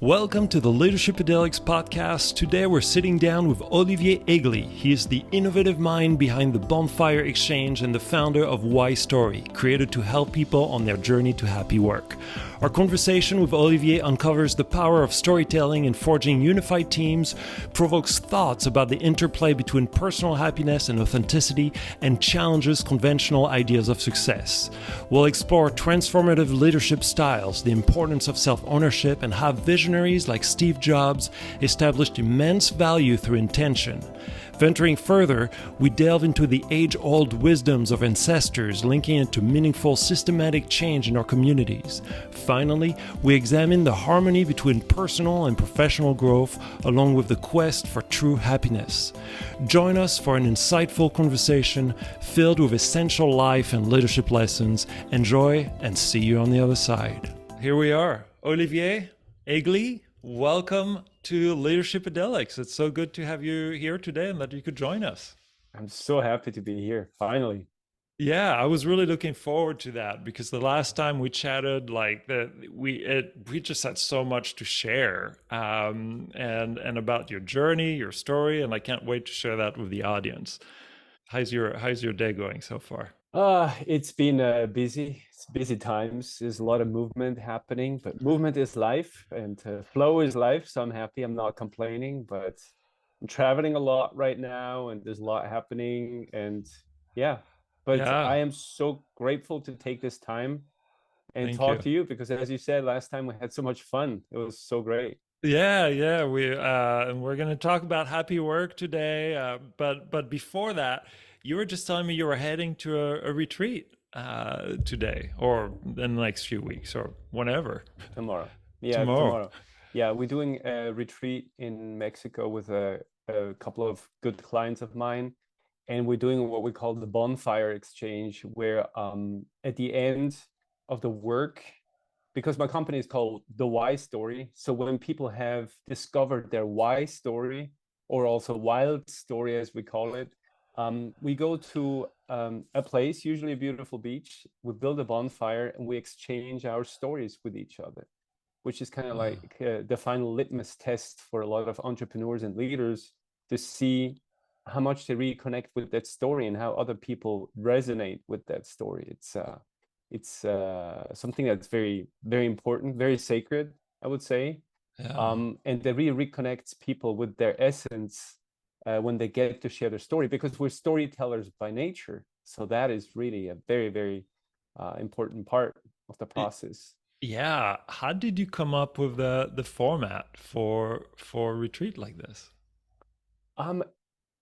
Welcome to the Leadership Idyllics podcast. Today we're sitting down with Olivier Egli. He is the innovative mind behind the Bonfire Exchange and the founder of Why Story, created to help people on their journey to happy work. Our conversation with Olivier uncovers the power of storytelling in forging unified teams, provokes thoughts about the interplay between personal happiness and authenticity, and challenges conventional ideas of success. We'll explore transformative leadership styles, the importance of self-ownership, and how visionaries like Steve Jobs established immense value through intention. Venturing further, we delve into the age-old wisdoms of ancestors, linking it to meaningful systematic change in our communities. Finally, we examine the harmony between personal and professional growth, along with the quest for true happiness. Join us for an insightful conversation filled with essential life and leadership lessons. Enjoy, and see you on the other side. Here we are. Olivier Egli, welcome to Leadership Idyllics. It's so good to have you here today and that you could join us. I'm so happy to be here, finally. Yeah, I was really looking forward to that because the last time we chatted, we just had so much to share, and about your journey, your story, and I can't wait to share that with the audience. How's your day going so far? It's been busy. It's busy times. There's a lot of movement happening, but movement is life and flow is life. So I'm happy. I'm not complaining, but I'm traveling a lot right now and there's a lot happening. And yeah, but Yeah, I am so grateful to take this time and thank you. talk to you because, as you said last time, we had so much fun. It was so great. Yeah, and we're gonna talk about happy work today. But before that, you were just telling me you were heading to a retreat today, or in the next few weeks, or whenever. Tomorrow. Yeah, Tomorrow. tomorrow. Yeah, we're doing a retreat in Mexico with a couple of good clients of mine. And we're doing what we call the Bonfire Exchange, where at the end of the work, because my company is called The Why Story. So when people have discovered their why story, or also wild story, as we call it, we go to a place, usually a beautiful beach. We build a bonfire and we exchange our stories with each other, which is kind of like the final litmus test for a lot of entrepreneurs and leaders to see how much they reconnect with that story and how other people resonate with that story. It's something that's very, very important, very sacred, I would say. Yeah. And that really reconnects people with their essence when they get to share their story, because we're storytellers by nature. So that is really a very, very important part of the process. Yeah. How did you come up with the format for a retreat like this? Um,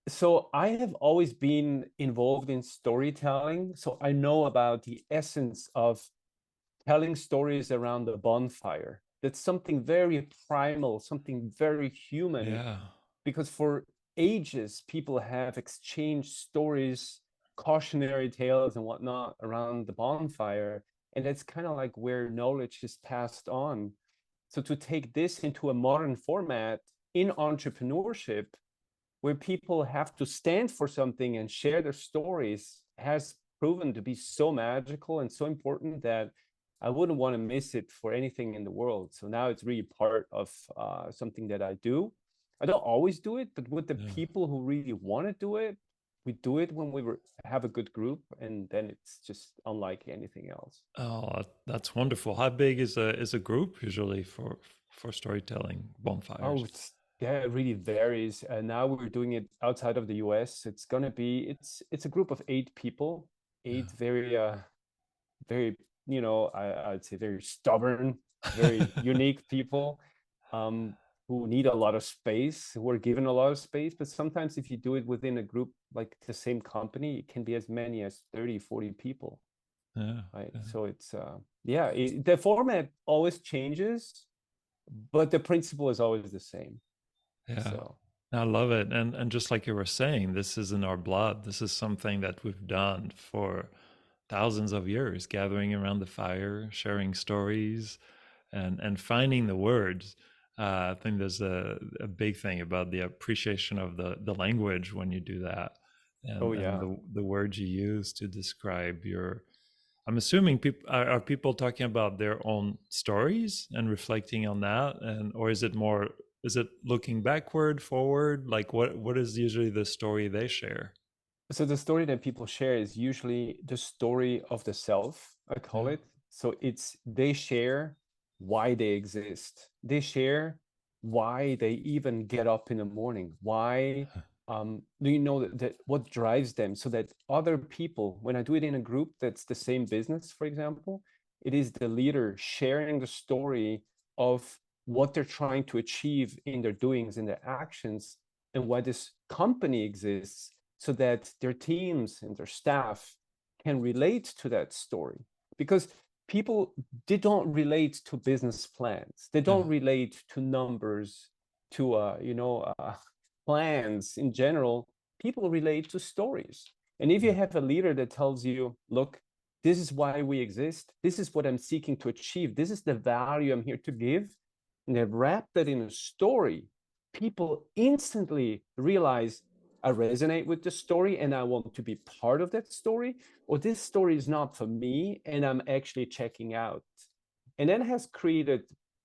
so I have always been involved in storytelling. So I know about the essence of telling stories around the bonfire. That's something very primal, something very human, Yeah. because for ages, people have exchanged stories, cautionary tales, and whatnot around the bonfire. And that's kind of like where knowledge is passed on. So to take this into a modern format in entrepreneurship, where people have to stand for something and share their stories, has proven to be so magical and so important that I wouldn't want to miss it for anything in the world. So now it's really part of something that I do. I don't always do it, but with the Yeah. people who really want to do it, we do it when have a good group, and then it's just unlike anything else. Oh, that's wonderful. How big is a group usually for storytelling Oh, bonfires? yeah, it really varies. And now we're doing it outside of the US. It's gonna be it's a group of 8 people, Yeah. eight very very, I'd say very stubborn, very unique people, um, who need a lot of space, who are given a lot of space. But sometimes if you do it within a group like the same company, it can be as many as 30, 40 people, Yeah. right? Yeah. So it's the format always changes, but the principle is always the same. Yeah. So I love it. And just like you were saying, this is in our blood. This is something that we've done for thousands of years, gathering around the fire, sharing stories, and finding the words. I think there's a big thing about the appreciation of the language when you do that, oh and yeah. the words you use to describe your I'm assuming people are people talking about their own stories and reflecting on that, and or is it more, is it looking backward, forward? Like what is usually the story they share? So the story that people share is usually the story of the self, I call Yeah. it. So it's they share why they exist. They share why they even get up in the morning. Why do you know that what drives them so that other people, when I do it in a group that's the same business, for example, it is the leader sharing the story of what they're trying to achieve in their doings, in their actions, and why this company exists so that their teams and their staff can relate to that story. Because people, they don't relate to business plans, they Yeah. don't relate to numbers, to plans in general. People relate to stories. And if you Yeah. have a leader that tells you, look, this is why we exist, this is what I'm seeking to achieve, this is the value I'm here to give, and they wrap that in a story, people instantly realize, I resonate with the story and I want to be part of that story, or this story is not for me and I'm actually checking out. And that has created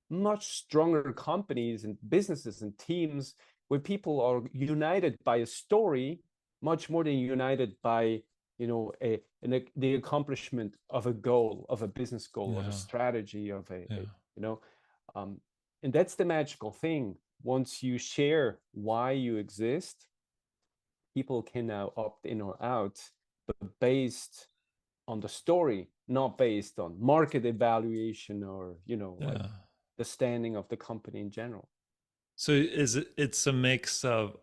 much stronger companies and businesses and teams where people are united by a story much more than united by the accomplishment of a goal, of a business goal, of a Yeah. strategy, of Yeah. you know um, and that's the magical thing. Once you share why you exist, people can now opt in or out, but based on the story, not based on market evaluation or like Yeah. the standing of the company in general. So is it, it's a mix of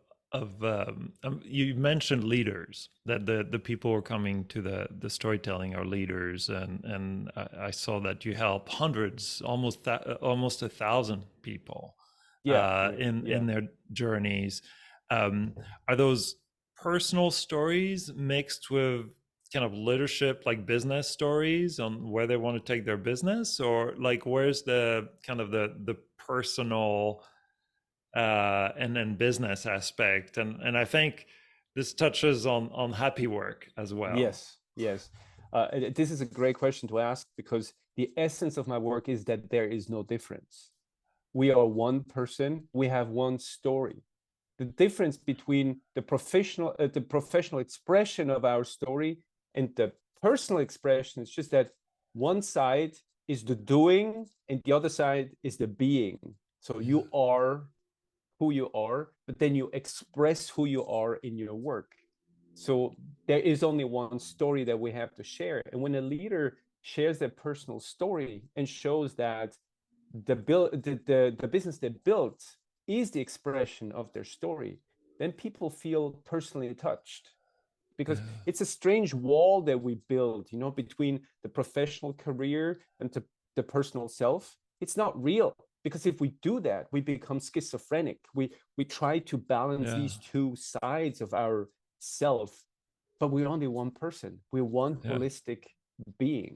you mentioned leaders, that the people who are coming to the storytelling are leaders, and I saw that you help hundreds, almost 1,000 people Yeah, in yeah. their journeys. Um, are those personal stories mixed with kind of leadership, like business stories on where they want to take their business, or like where's the kind of the personal and then business aspect, and I think this touches on happy work as well. Yes, yes. This is a great question to ask because the essence of my work is that there is no difference. We are one person, we have one story. The difference between the professional expression of our story and the personal expression is just that one side is the doing and the other side is the being. So Yeah. you are who you are, but then you express who you are in your work. So there is only one story that we have to share. And when a leader shares their personal story and shows that the business they built is the expression of their story, then people feel personally touched, because Yeah. it's a strange wall that we build, between the professional career and the personal self. It's not real, because if we do that, we become schizophrenic. We try to balance Yeah. these two sides of our self, but we're only one person. We're one Yeah. holistic being.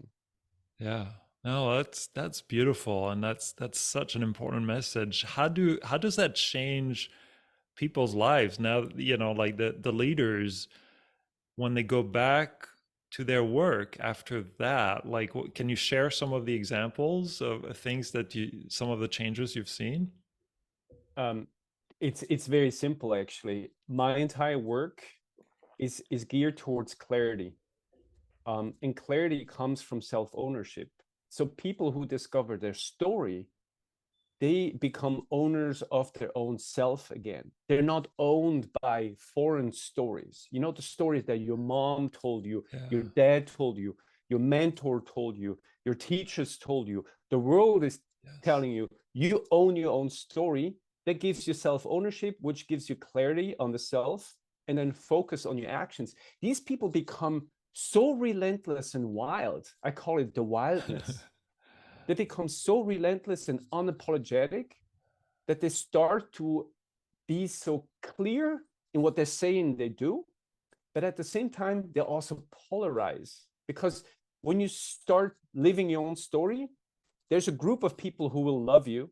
Yeah. No, that's beautiful, and that's such an important message. How does that change people's lives now, like the leaders, when they go back to their work after that? Like can you share some of the examples of things that you, some of the changes you've seen? Um, it's very simple, actually. My entire work is geared towards clarity. And clarity comes from self-ownership. So people who discover their story, they become owners of their own self again. They're not owned by foreign stories. The stories that your mom told you, Yeah. your dad told you, your mentor told you, your teachers told you. The world is Yes. telling you, you own your own story. That gives you self-ownership, which gives you clarity on the self, and then focus on your actions. These people become so relentless and wild. I call it the wildness. They become so relentless and unapologetic that they start to be so clear in what they're saying they do, but at the same time, they also polarize. Because when you start living your own story, there's a group of people who will love you,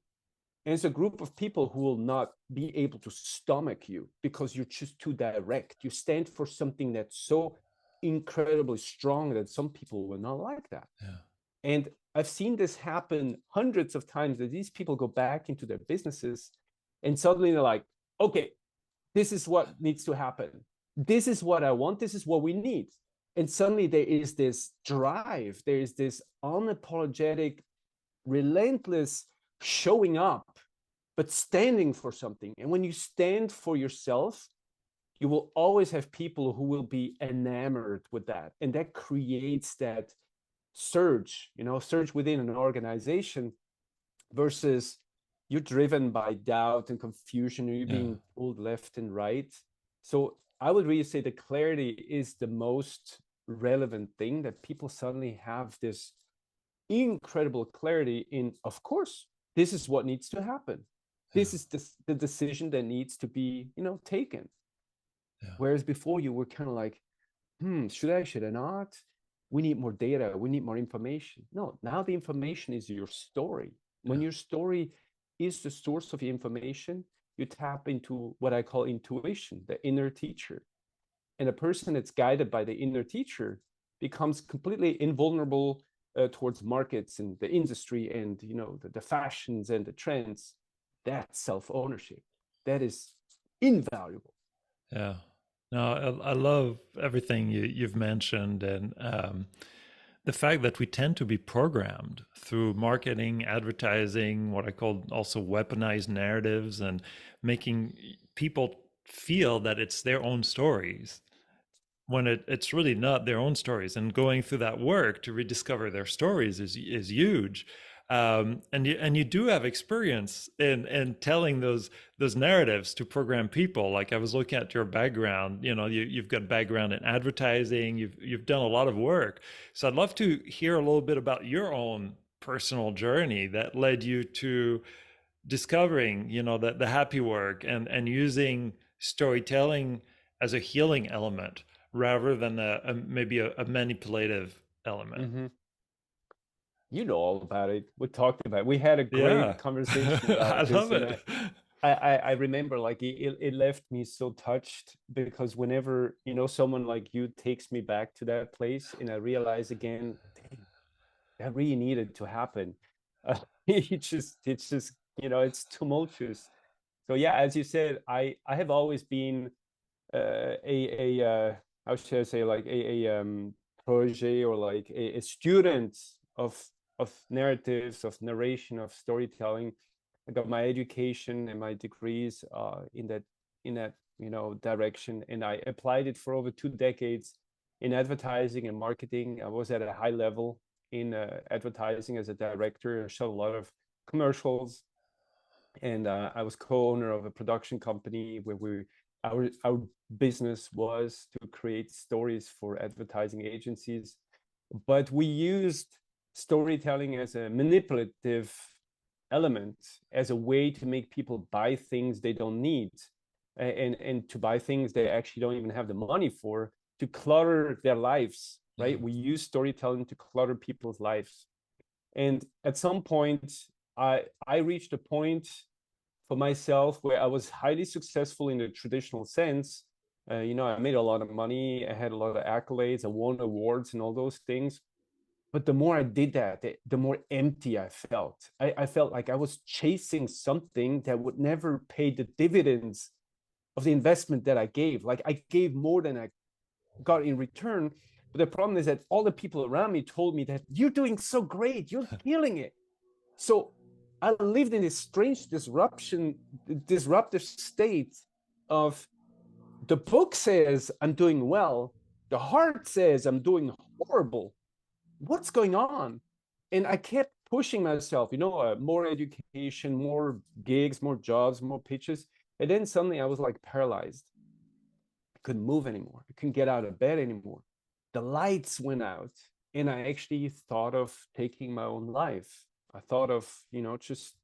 and it's a group of people who will not be able to stomach you because you're just too direct. You stand for something that's so incredibly strong that some people will not like that. Yeah. And I've seen this happen hundreds of times, that these people go back into their businesses and suddenly they're like, okay, this is what needs to happen. This is what I want. This is what we need. And suddenly there is this drive. There is this unapologetic, relentless showing up, but standing for something. And when you stand for yourself, you will always have people who will be enamored with that. And that creates that surge, surge within an organization, versus you're driven by doubt and confusion, and you're Yeah. being pulled left and right. So I would really say the clarity is the most relevant thing, that people suddenly have this incredible clarity in, of course, this is what needs to happen. This is the decision that needs to be, taken. Yeah. Whereas before you were kind of like, should I not? We need more data. We need more information. No, now the information is your story. When your story is the source of the information, you tap into what I call intuition, the inner teacher. And a person that's guided by the inner teacher becomes completely invulnerable towards markets and the industry and the fashions and the trends. That's self-ownership. That is invaluable. Yeah. No, I love everything you've mentioned, and the fact that we tend to be programmed through marketing, advertising, what I call also weaponized narratives, and making people feel that it's their own stories when it's really not their own stories. And going through that work to rediscover their stories is huge. And you do have experience in telling those narratives to program people. Like I was looking at your background, you've got background in advertising, you've done a lot of work. So I'd love to hear a little bit about your own personal journey that led you to discovering, that the happy work and using storytelling as a healing element rather than maybe a manipulative element. Mm-hmm. You know all about it. We talked about it. We had a Yeah. great conversation I about this, love and it. I remember, like, it left me so touched, because whenever someone like you takes me back to that place, and I realize again, dang, that really needed to happen. It's just it's tumultuous. So yeah, as you said, I have always been how should I say, like a protege, or like a student of narratives, of narration, of storytelling. I got my education and my degrees in that direction, and I applied it for over 2 decades in advertising and marketing. I was at a high level in advertising as a director. I shot a lot of commercials, and I was co-owner of a production company where our business was to create stories for advertising agencies, but we used storytelling as a manipulative element, as a way to make people buy things they don't need, and to buy things they actually don't even have the money for, to clutter their lives, right? We use storytelling to clutter people's lives. And at some point, I reached a point for myself where I was highly successful in the traditional sense. I made a lot of money, I had a lot of accolades, I won awards and all those things. But the more I did that, the more empty I felt. I felt like I was chasing something that would never pay the dividends of the investment that I gave. Like, I gave more than I got in return. But the problem is that all the people around me told me that you're doing so great, you're killing it. So I lived in this strange disruptive state of, the book says I'm doing well, the heart says I'm doing horrible. What's going on? And I kept pushing myself, more education, more gigs, more jobs, more pitches. And then suddenly I was like paralyzed. I couldn't move anymore. I couldn't get out of bed anymore. The lights went out, and I actually thought of taking my own life. I thought of, just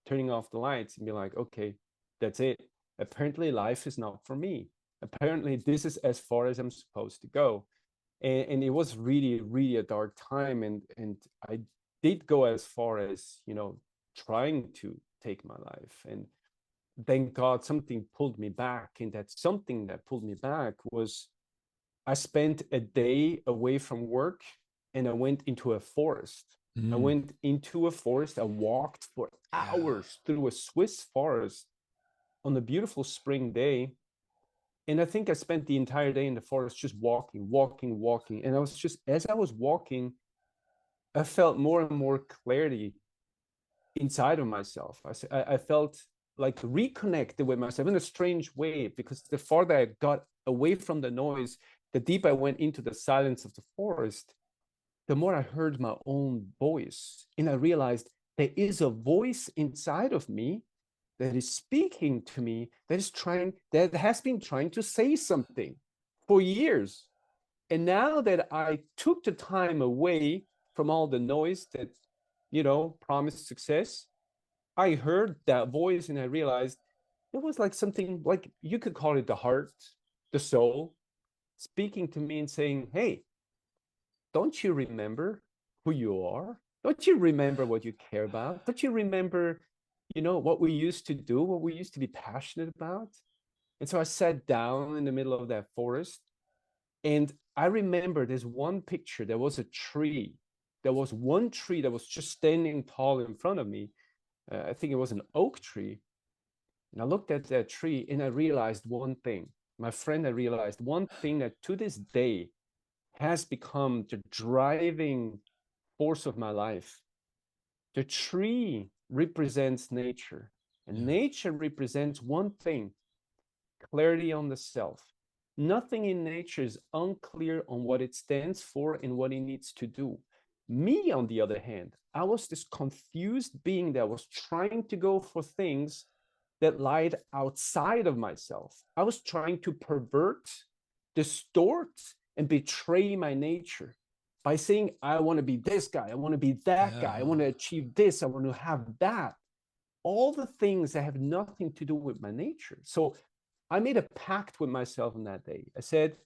turning off the lights and be like, okay, that's it. Apparently, life is not for me. Apparently, this is as far as I'm supposed to go. And it was really, really a dark time. And I did go as far as, trying to take my life. And thank God something pulled me back. And that something that pulled me back was I spent a day away from work and I went into a forest. I Mm. went into a forest. I walked for Yeah. hours through a Swiss forest on a beautiful spring day. And I think I spent the entire day in the forest just walking, walking, walking. And I was just, as I was walking, I felt more and more clarity inside of myself. I felt like reconnected with myself in a strange way, because the farther I got away from the noise, the deeper I went into the silence of the forest, the more I heard my own voice. And I realized there is a voice inside of me that is speaking to me, that has been trying to say something for years. And now that I took the time away from all the noise that, promised success, I heard that voice and I realized it was like something, like you could call it the heart, the soul, speaking to me and saying, hey, don't you remember who you are? Don't you remember what you care about? Don't you remember, what we used to do, what we used to be passionate about? And so I sat down in the middle of that forest, and I remember there's one picture. There was a tree. There was one tree that was just standing tall in front of me. I think it was an oak tree. And I looked at that tree and I realized one thing. My friend, I realized one thing that to this day has become the driving force of my life. The tree represents nature, and Yeah. nature represents one thing: clarity on the self. Nothing in nature is unclear on what it stands for and what it needs to do. Me, on the other hand, I was this confused being that was trying to go for things that lied outside of myself. I was trying to pervert, distort, and betray my nature by saying, I want to be this guy, I want to be that guy, I Yeah. want to achieve this, I want to have that. All the things that have nothing to do with my nature. So I made a pact with myself on that day. I said,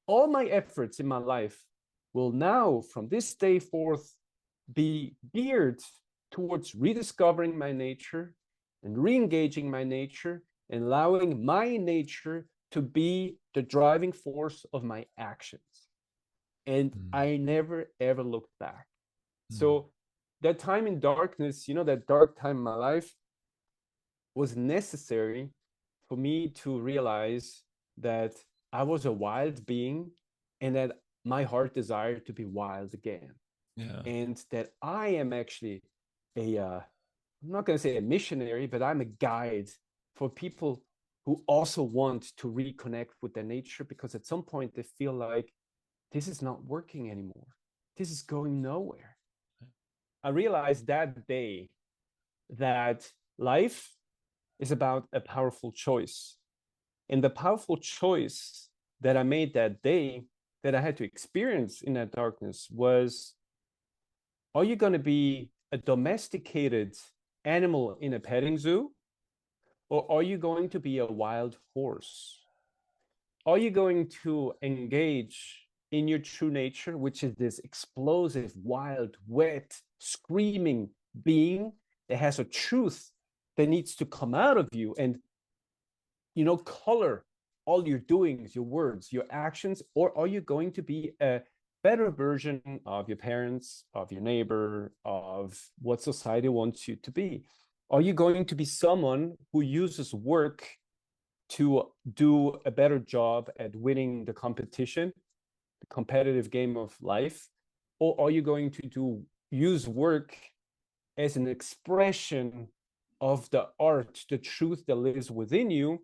all my efforts in my life will now, from this day forth, be geared towards rediscovering my nature and re-engaging my nature and allowing my nature to be the driving force of my actions. And Mm. I never ever looked back. Mm. So that time in darkness, that dark time in my life, was necessary for me to realize that I was a wild being and that my heart desired to be wild again. Yeah. And that I am actually I'm not going to say a missionary, but I'm a guide for people who also want to reconnect with their nature, because at some point they feel like this is not working anymore. This is going nowhere. I realized that day that life is about a powerful choice. And the powerful choice that I made that day, that I had to experience in that darkness, was, are you going to be a domesticated animal in a petting zoo? Or are you going to be a wild horse? Are you going to engage in your true nature, which is this explosive, wild, wet, screaming being that has a truth that needs to come out of you and, color all your doings, your words, your actions? Or are you going to be a better version of your parents, of your neighbor, of what society wants you to be? Are you going to be someone who uses work to do a better job at winning the competition, the competitive game of life? Or are you going to use work as an expression of the art, the truth that lives within you,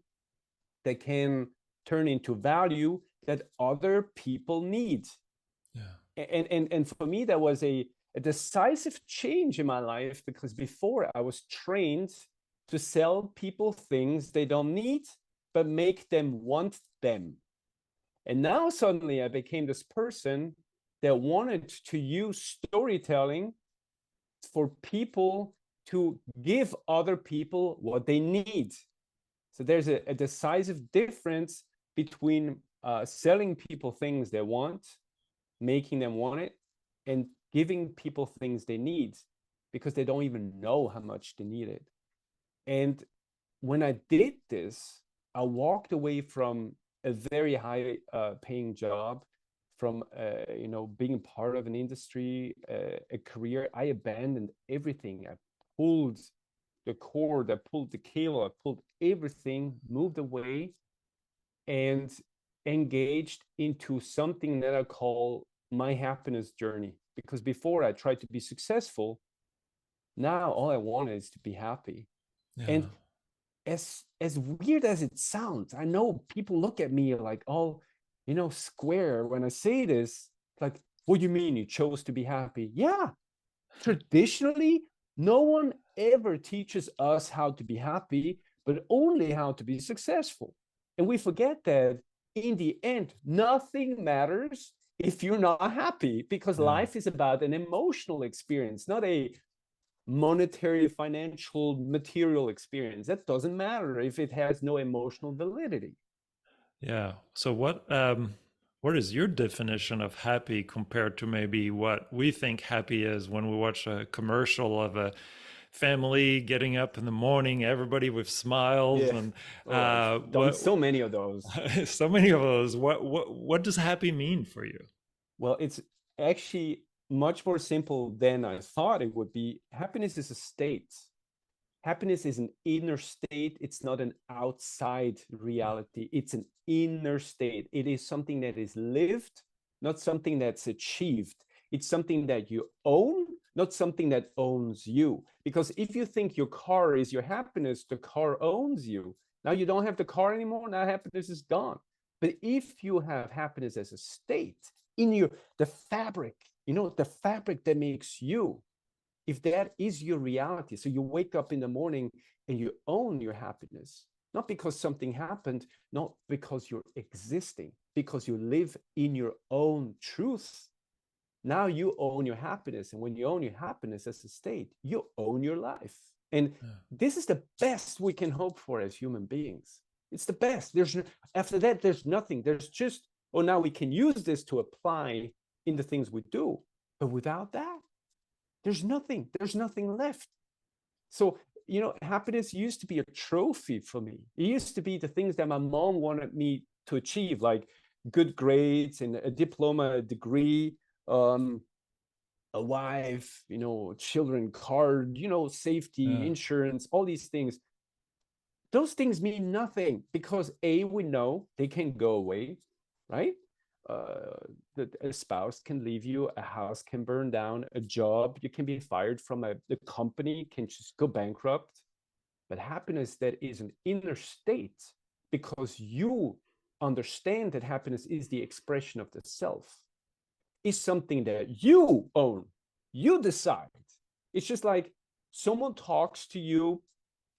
that can turn into value that other people need? Yeah. And for me, that was a decisive change in my life, because before I was trained to sell people things they don't need, but make them want them. And now suddenly I became this person that wanted to use storytelling for people to give other people what they need. So there's a decisive difference between selling people things they want, making them want it, and giving people things they need because they don't even know how much they need it. And when I did this, I walked away from a very high paying job, from being part of an industry, a career. I abandoned everything. I pulled the cord, I pulled the cable, I pulled everything, moved away, and engaged into something that I call my happiness journey. Because before I tried to be successful, now all I want is to be happy. Yeah. And as weird as it sounds, I know people look at me like all, square when I say this. Like, what do you mean you chose to be happy? Yeah, traditionally, no one ever teaches us how to be happy, but only how to be successful. And we forget that in the end, nothing matters if you're not happy, because Yeah. life is about an emotional experience, not a monetary, financial, material experience. That doesn't matter if it has no emotional validity. Yeah. So what is your definition of happy compared to maybe what we think happy is when we watch a commercial of a family getting up in the morning, everybody with smiles Yeah. and Oh, I've done what so many of those. so many of those. What does happy mean for you? Well, it's actually much more simple than I thought it would be. Happiness is a state. Happiness is an inner state. It's not an outside reality. It's an inner state. It is something that is lived, not something that's achieved. It's something that you own, not something that owns you. Because if you think your car is your happiness, the car owns you. Now you don't have the car anymore. Now happiness is gone. But if you have happiness as a state in the fabric, the fabric that makes you, if that is your reality, so you wake up in the morning and you own your happiness, not because something happened, not because you're existing, because you live in your own truth. Now you own your happiness. And when you own your happiness as a state, you own your life. And Yeah. this is the best we can hope for as human beings. It's the best. After that, there's nothing. There's just, oh, now we can use this to apply in the things we do. But without that, there's nothing left. So, happiness used to be a trophy for me. It used to be the things that my mom wanted me to achieve, like good grades and a diploma, a degree, a wife, children, card, safety, Yeah. insurance, all these things. Those things mean nothing because we know they can go away, right? A spouse can leave you, a house can burn down, a job, you can be fired from the company can just go bankrupt. But happiness that is an inner state, because you understand that happiness is the expression of the self, is something that you own, you decide. It's just like someone talks to you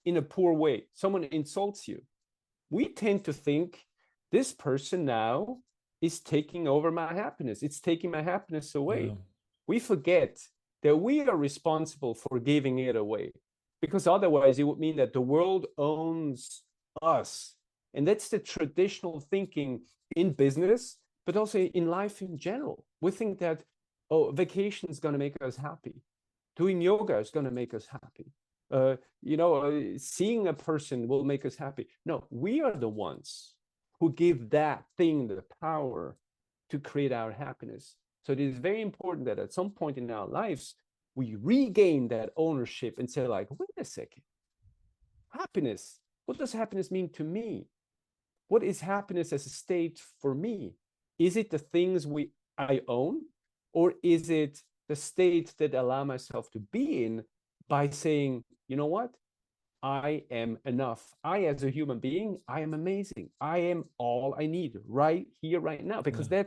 in a poor way, someone insults you. We tend to think this person now is taking over my happiness. It's taking my happiness away. Yeah. We forget that we are responsible for giving it away, because otherwise it would mean that the world owns us. And that's the traditional thinking in business, but also in life in general. We think that, oh, vacation is going to make us happy. Doing yoga is going to make us happy. Seeing a person will make us happy. No, we are the ones who give that thing the power to create our happiness. So it is very important that at some point in our lives, we regain that ownership and say, like, wait a second, happiness. What does happiness mean to me? What is happiness as a state for me? Is it the things I own, or is it the state that I allow myself to be in by saying, you know what? I am enough. I, as a human being, I am amazing. I am all I need right here, right now. Because Yeah.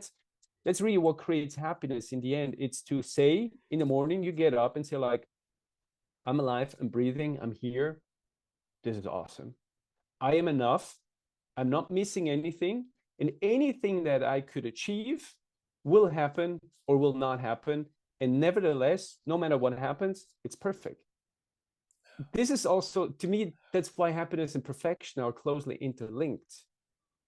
that's really what creates happiness in the end. It's to say in the morning, you get up and say, like, I'm alive, I'm breathing, I'm here. This is awesome. I am enough. I'm not missing anything. And anything that I could achieve will happen or will not happen. And nevertheless, no matter what happens, it's perfect. This is also, to me, that's why happiness and perfection are closely interlinked.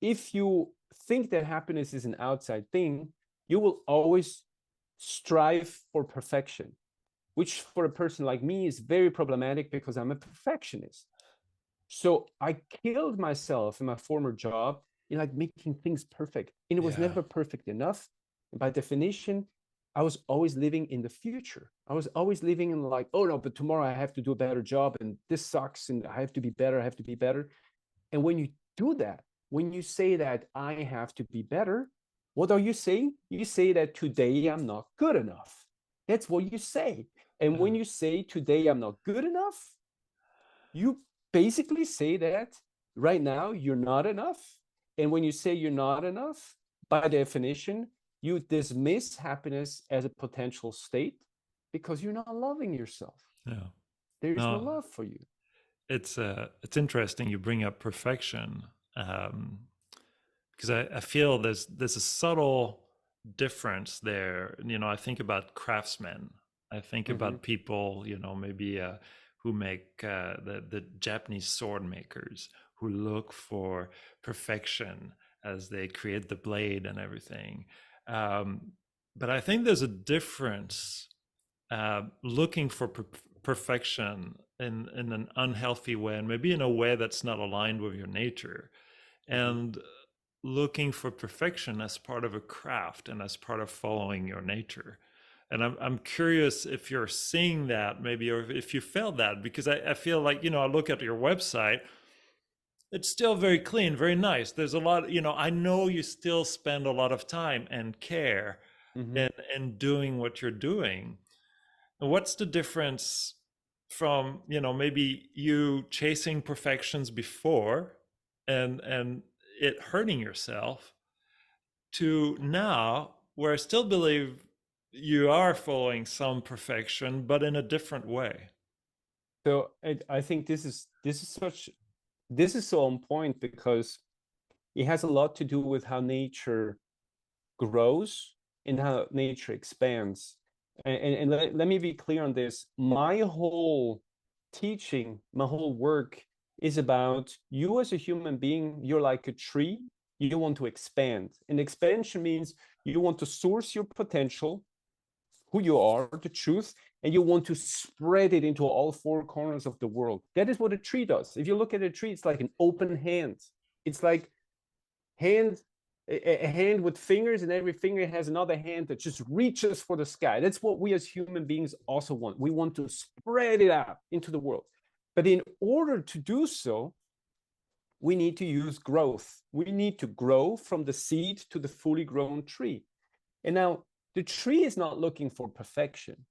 If you think that happiness is an outside thing, you will always strive for perfection, which for a person like me is very problematic because I'm a perfectionist. So I killed myself in my former job like making things perfect. And it was Yeah. never perfect enough. And by definition, I was always living in the future. I was always living in like, oh no, but tomorrow I have to do a better job and this sucks and I have to be better, I have to be better. And when you do that, when you say that I have to be better, what are you saying? You say that today I'm not good enough. That's what you say. And when you say today I'm not good enough, you basically say that right now you're not enough. And when you say you're not enough, by definition, you dismiss happiness as a potential state because you're not loving yourself. Yeah. There is no No, love for you. it's interesting you bring up perfection, um, because I feel there's a subtle difference there. You know, I think about craftsmen. I think Mm-hmm. about people, you know, maybe who make the Japanese sword makers who look for perfection as they create the blade and everything. Um, but I think there's a difference looking for perfection in an unhealthy way, and maybe in a way that's not aligned with your nature, Mm-hmm. and looking for perfection as part of a craft and as part of following your nature. And I'm curious if you're seeing that maybe, or if you felt that, because I feel like, you know, I look at your website, it's still very clean, very nice. There's a lot, you know, I know you still spend a lot of time and care Mm-hmm. in doing what you're doing. What's the difference from, you know, maybe you chasing perfections before and it hurting yourself, to now where I still believe you are following some perfection but in a different way? So I think this is so on point because it has a lot to do with how nature grows and how nature expands. And let me be clear on this. My whole teaching, my whole work is about you as a human being. You're like a tree. You want to expand. And expansion means you want to source your potential, who you are, the truth, and you want to spread it into all four corners of the world. That is what a tree does. If you look at a tree, it's like an open hand. It's like hand a hand with fingers, and every finger has another hand that just reaches for the sky. That's what we as human beings also want. We want to spread it out into the world. But in order to do so, we need to use growth. We need to grow from the seed to the fully grown tree. And now the tree is not looking for perfection,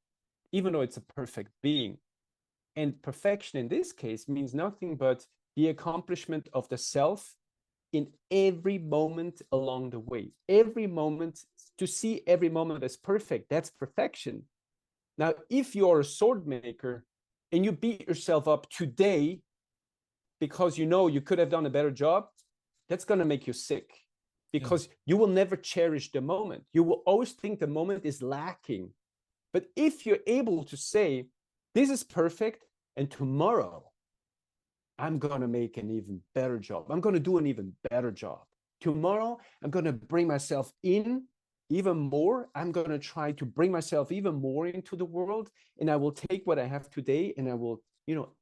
even though it's a perfect being. And perfection in this case means nothing but the accomplishment of the self in every moment along the way. Every moment, to see every moment as perfect, that's perfection. Now, if you're a sword maker and you beat yourself up today because you know you could have done a better job, that's going to make you sick because you will never cherish the moment. You will always think the moment is lacking. But if you're able to say, this is perfect, and tomorrow I'm going to make an even better job. I'm going to do an even better job. Tomorrow, I'm going to bring myself in even more. I'm going to try to bring myself even more into the world. And I will take what I have today and I will,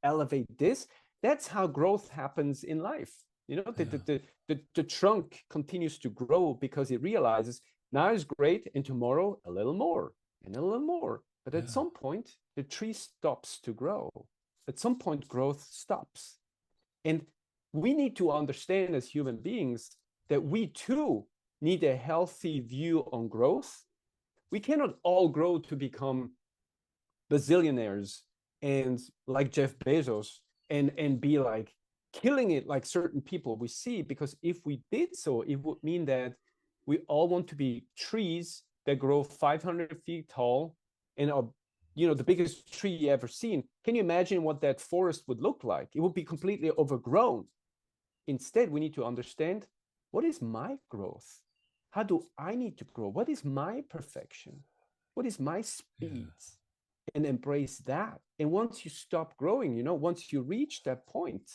elevate this. That's how growth happens in life. The trunk continues to grow because it realizes now is great and tomorrow a little more and a little more. But at some point, the tree stops to grow. At some point, growth stops. And we need to understand as human beings that we too need a healthy view on growth. We cannot all grow to become bazillionaires and like Jeff Bezos and be like killing it like certain people we see, because if we did so, it would mean that we all want to be trees that grow 500 feet tall and are the biggest tree you ever seen. Can you imagine what that forest would look like? It would be completely overgrown. Instead, we need to understand, what is my growth? How do I need to grow? What is my perfection? What is my speed? And embrace that. And once you stop growing, once you reach that point,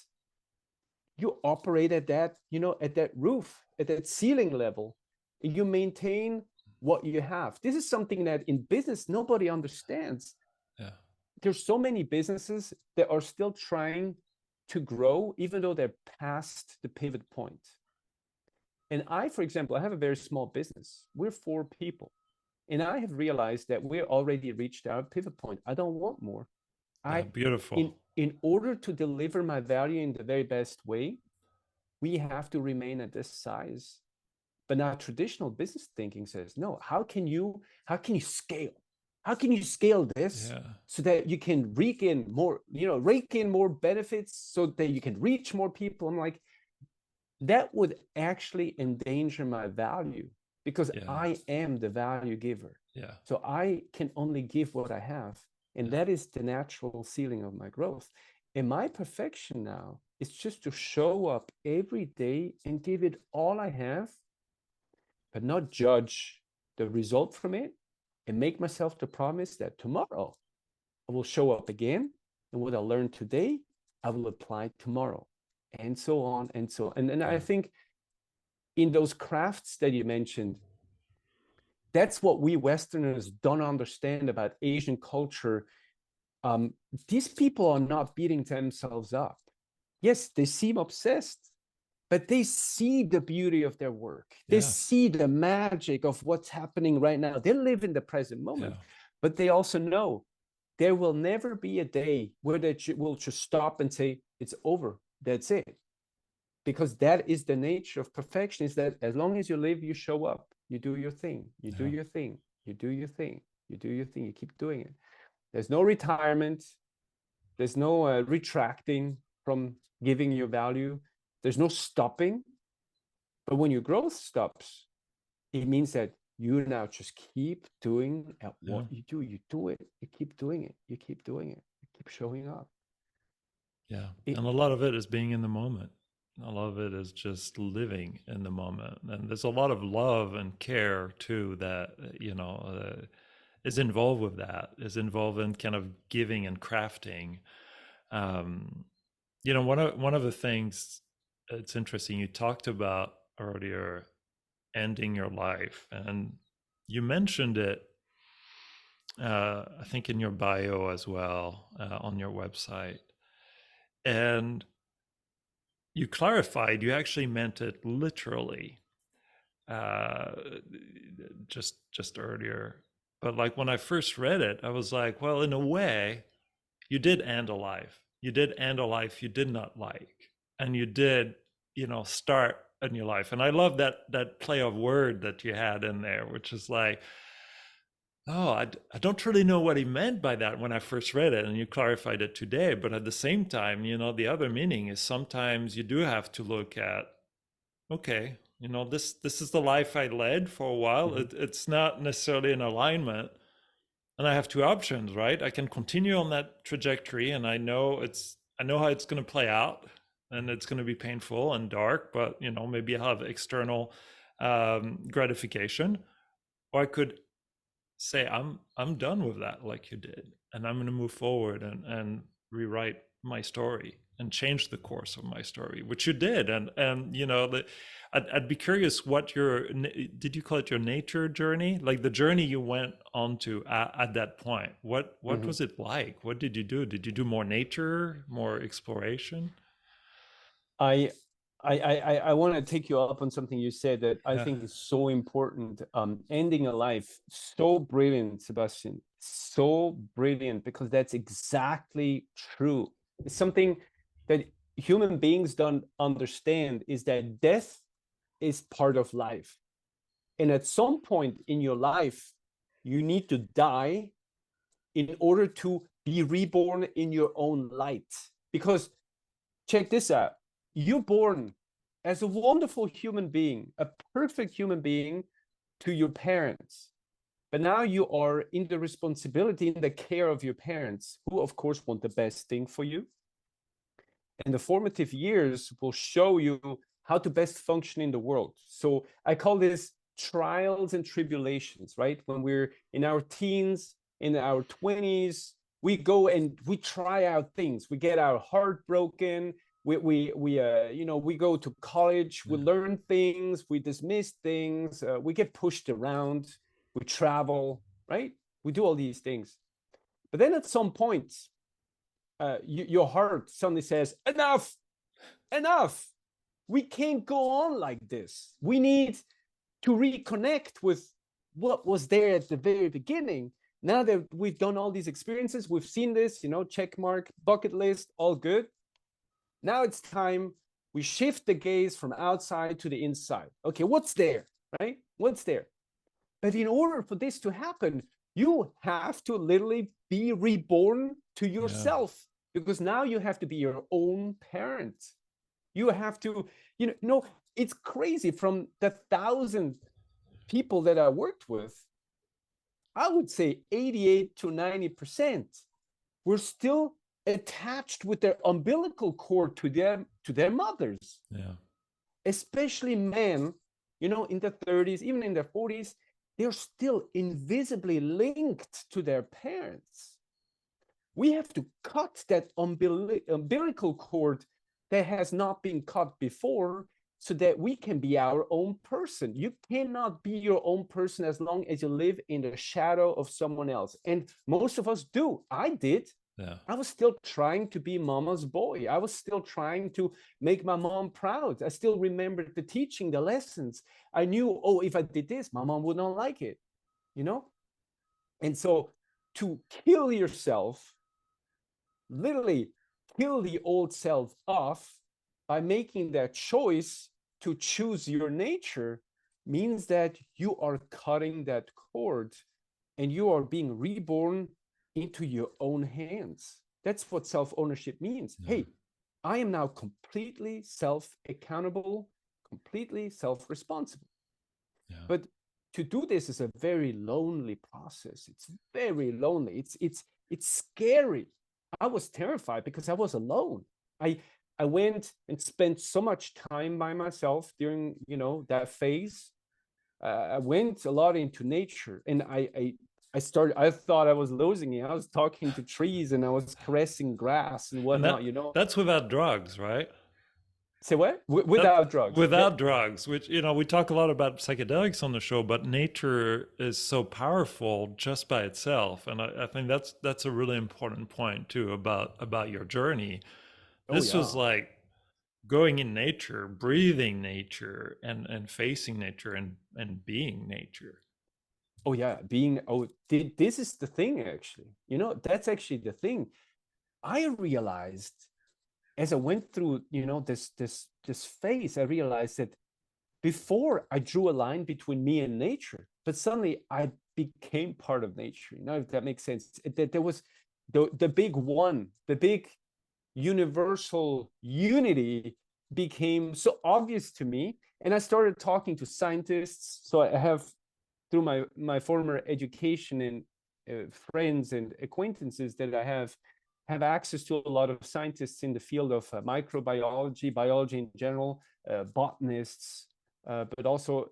you operate at that, at that roof, at that ceiling level, and you maintain what you have. This is something that in business nobody understands. There's so many businesses that are still trying to grow even though they're past the pivot point. And I, for example, I have a very small business. We're 4 people. And I have realized that we're already reached our pivot point. I don't want more. Yeah, beautiful. In order to deliver my value in the very best way, we have to remain at this size. But now traditional business thinking says, no, how can you scale? How can you scale this Yeah. so that you can rake in more benefits so that you can reach more people? I'm like, that would actually endanger my value because Yeah. I am the value giver. Yeah. So I can only give what I have. And that is the natural ceiling of my growth. And my perfection now is just to show up every day and give it all I have, but not judge the result from it, and make myself the promise that tomorrow I will show up again. And what I learned today, I will apply tomorrow, and so on and so on. And I think in those crafts that you mentioned, that's what we Westerners don't understand about Asian culture. These people are not beating themselves up. Yes, they seem obsessed, but they see the beauty of their work. They see the magic of what's happening right now. They live in the present moment, but they also know there will never be a day where they will just stop and say, it's over, that's it. Because that is the nature of perfection, is that as long as you live, you show up, you do your thing, you do your thing, you do your thing, you do your thing, you keep doing it. There's no retirement. There's no retracting from giving your value. There's no stopping. But when your growth stops, it means that you now just keep doing what you do. You do it. You keep doing it. You keep doing it. You keep showing up. Yeah. And a lot of it is being in the moment. A lot of it is just living in the moment. And there's a lot of love and care too that, is involved with that, is involved in kind of giving and crafting. One of the things it's interesting, you talked about earlier ending your life, and you mentioned it, I think in your bio as well, on your website. And you clarified you actually meant it literally, uh, just earlier. But like when I first read it, I was like, well, in a way, you did end a life. You did end a life you did not like, and you did, start a new life. And I love that play of word that you had in there, which is like, oh, I don't really know what he meant by that when I first read it, and you clarified it today. But at the same time, the other meaning is sometimes you do have to look at, okay, this is the life I led for a while. It's not necessarily in alignment, and I have two options, right? I can continue on that trajectory, and I know how it's going to play out, and it's going to be painful and dark, but maybe I'll have external gratification, or I could say I'm done with that, like you did, and I'm going to move forward and rewrite my story and change the course of my story, which you did. And I'd be curious what did you call it your nature journey, like the journey you went on to at that point? What was it like? What did you do? Did you do more nature, more exploration? I want to take you up on something you said that I think is so important. Ending a life, so brilliant, Sebastian, so brilliant, because that's exactly true. It's something that human beings don't understand, is that death is part of life. And at some point in your life, you need to die in order to be reborn in your own light. Because check this out. You're born as a wonderful human being, a perfect human being to your parents. But now you are in the responsibility, in the care of your parents, who, of course, want the best thing for you. And the formative years will show you how to best function in the world. So I call this trials and tribulations, right? When we're in our teens, in our 20s, we go and we try out things. We get our heart broken. We go to college. We learn things. We dismiss things. We get pushed around. We travel, right? We do all these things. But then at some point, your heart suddenly says, enough, enough. we can't go on like this. We need to reconnect with what was there at the very beginning. Now that we've done all these experiences, we've seen this, check mark, bucket list, all good. Now it's time we shift the gaze from outside to the inside. Okay, what's there, right? What's there? But in order for this to happen, you have to literally be reborn to yourself, because now you have to be your own parent. You have to, it's crazy. From the 1,000 people that I worked with, I would say 88 to 90% were still attached with their umbilical cord to their mothers. Yeah. Especially men, in their 30s, even in their 40s, they're still invisibly linked to their parents. We have to cut that umbilical cord that has not been cut before, so that we can be our own person. You cannot be your own person as long as you live in the shadow of someone else. And most of us do. I did. Yeah. I was still trying to be mama's boy. I was still trying to make my mom proud. I still remembered the teaching, the lessons. I knew, if I did this, my mom would not like it, And so to kill yourself, literally kill the old self off by making that choice to choose your nature, means that you are cutting that cord and you are being reborn into your own hands. That's what self-ownership means. Yeah. Hey, I am now completely self-accountable, completely self-responsible. Yeah. But to do this is a very lonely process. It's very lonely. It's scary. I was terrified because I was alone. I went and spent so much time by myself during, that phase. I went a lot into nature, and I thought I was losing it. I was talking to trees and I was caressing grass and whatnot, That's without drugs, right? Say what? Without drugs. Without drugs, which, we talk a lot about psychedelics on the show, but nature is so powerful just by itself. And I think that's a really important point too about your journey. This was like going in nature, breathing nature, and facing nature and being nature. Oh yeah, this is the thing, actually. That's actually the thing. I realized as I went through, this phase, I realized that before I drew a line between me and nature, but suddenly I became part of nature. If that makes sense. That there was the big one, the big universal unity became so obvious to me. And I started talking to scientists. So I have, through my former education and friends and acquaintances, that I have access to a lot of scientists in the field of microbiology, biology in general, botanists, but also,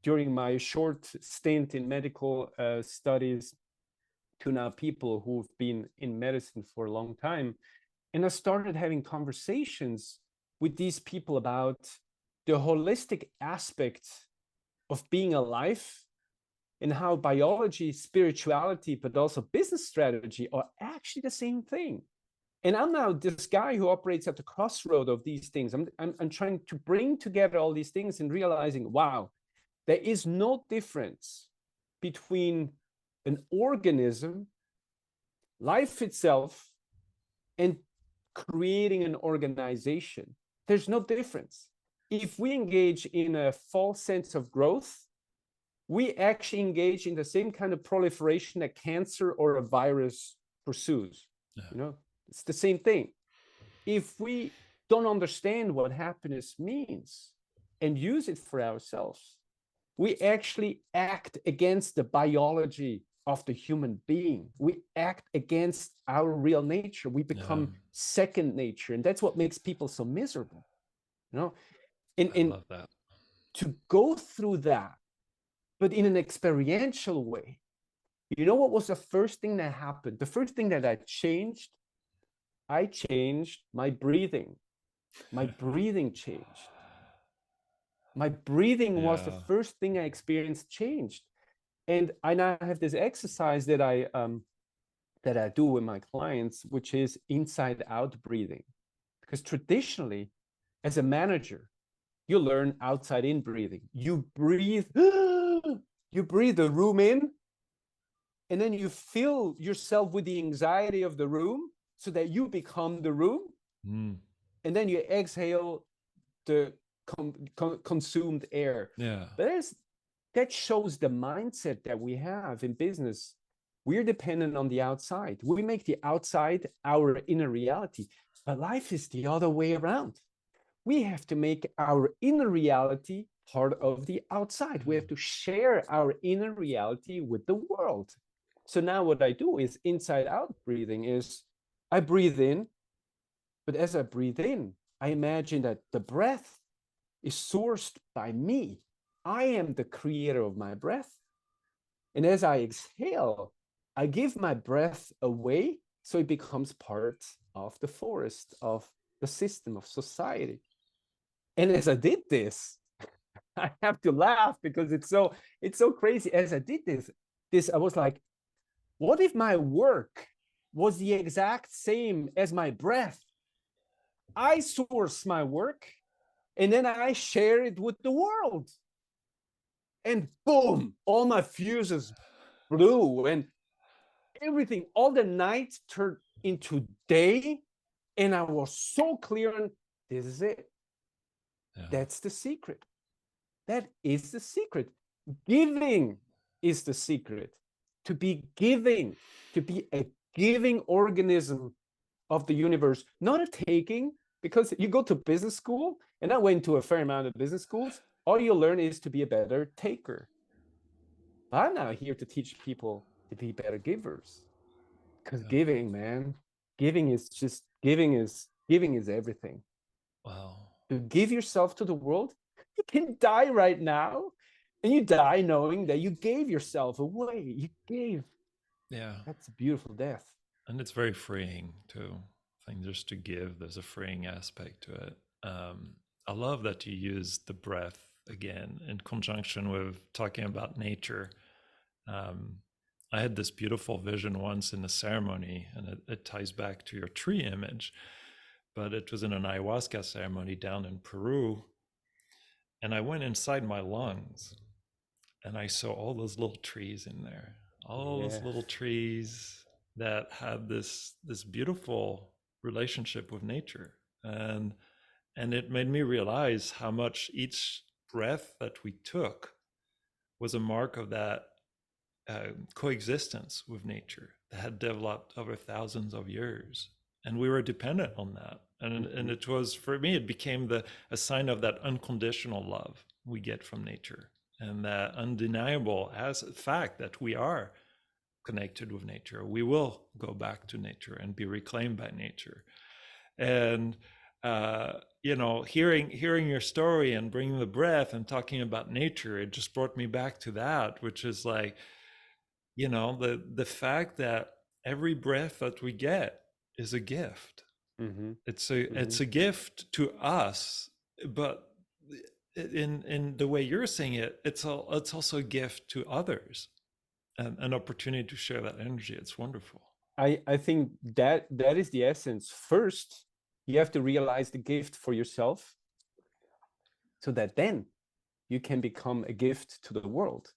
during my short stint in medical studies, to now people who've been in medicine for a long time. And I started having conversations with these people about the holistic aspect of being alive, and how biology, spirituality, but also business strategy are actually the same thing. And I'm now this guy who operates at the crossroad of these things. I'm trying to bring together all these things and realizing, wow, there is no difference between an organism, life itself, and creating an organization. There's no difference. If we engage in a false sense of growth, we actually engage in the same kind of proliferation that cancer or a virus pursues. Yeah. It's the same thing. If we don't understand what happiness means and use it for ourselves, we actually act against the biology of the human being. We act against our real nature. We become second nature. And that's what makes people so miserable. I love that. To go through that, but in an experiential way. What was the first thing that happened? The first thing that I changed my breathing. My breathing changed. My breathing was the first thing I experienced changed. And I now have this exercise that I do with my clients, which is inside out breathing. Because traditionally, As a manager, you learn outside in breathing. You breathe, you breathe the room in, and then you fill yourself with the anxiety of the room so that you become the room. Mm. And then you exhale the consumed air. Yeah. But that shows the mindset that we have in business. We're dependent on the outside. We make the outside our inner reality. But life is the other way around. We have to make our inner reality part of the outside. We have to share our inner reality with the world. So now what I do is inside out breathing is I breathe in, but as I breathe in, I imagine that the breath is sourced by me. I am the creator of my breath. And as I exhale, I give my breath away so it becomes part of the forest, of the system, of society. And as I did this, I have to laugh because it's so crazy. As I did this I was like, what if my work was the exact same as my breath? I source my work and then I share it with the world. And boom, all my fuses blew and everything, all the night turned into day. And I was so clear on this is it. Yeah. That's the secret. That is the secret. Giving is the secret. To be giving, to be a giving organism of the universe, not a taking, because you go to business school, and I went to a fair amount of business schools, all you learn is to be a better taker. I'm now here to teach people to be better givers. Because giving, man, giving is everything. Wow. To give yourself to the world, you can die right now, and you die knowing that you gave yourself away. You gave. Yeah. That's a beautiful death. And it's very freeing too. I think just to give, there's a freeing aspect to it. I love that you use the breath again in conjunction with talking about nature. I had this beautiful vision once in a ceremony, and it ties back to your tree image, but it was in an ayahuasca ceremony down in Peru. And I went inside my lungs and I saw all those little trees in there, all those little trees that had this beautiful relationship with nature. And it made me realize how much each breath that we took was a mark of that coexistence with nature that had developed over thousands of years, and we were dependent on that. And it was, for me, it became a sign of that unconditional love we get from nature, and that undeniable as a fact that we are connected with nature. We will go back to nature and be reclaimed by nature. And hearing your story and bringing the breath and talking about nature, it just brought me back to that, which is like, the fact that every breath that we get is a gift. Mm-hmm. It's a gift to us, but in the way you're saying it, it's also a gift to others, and an opportunity to share that energy. It's wonderful. I think that is the essence. First, you have to realize the gift for yourself, so that then you can become a gift to the world.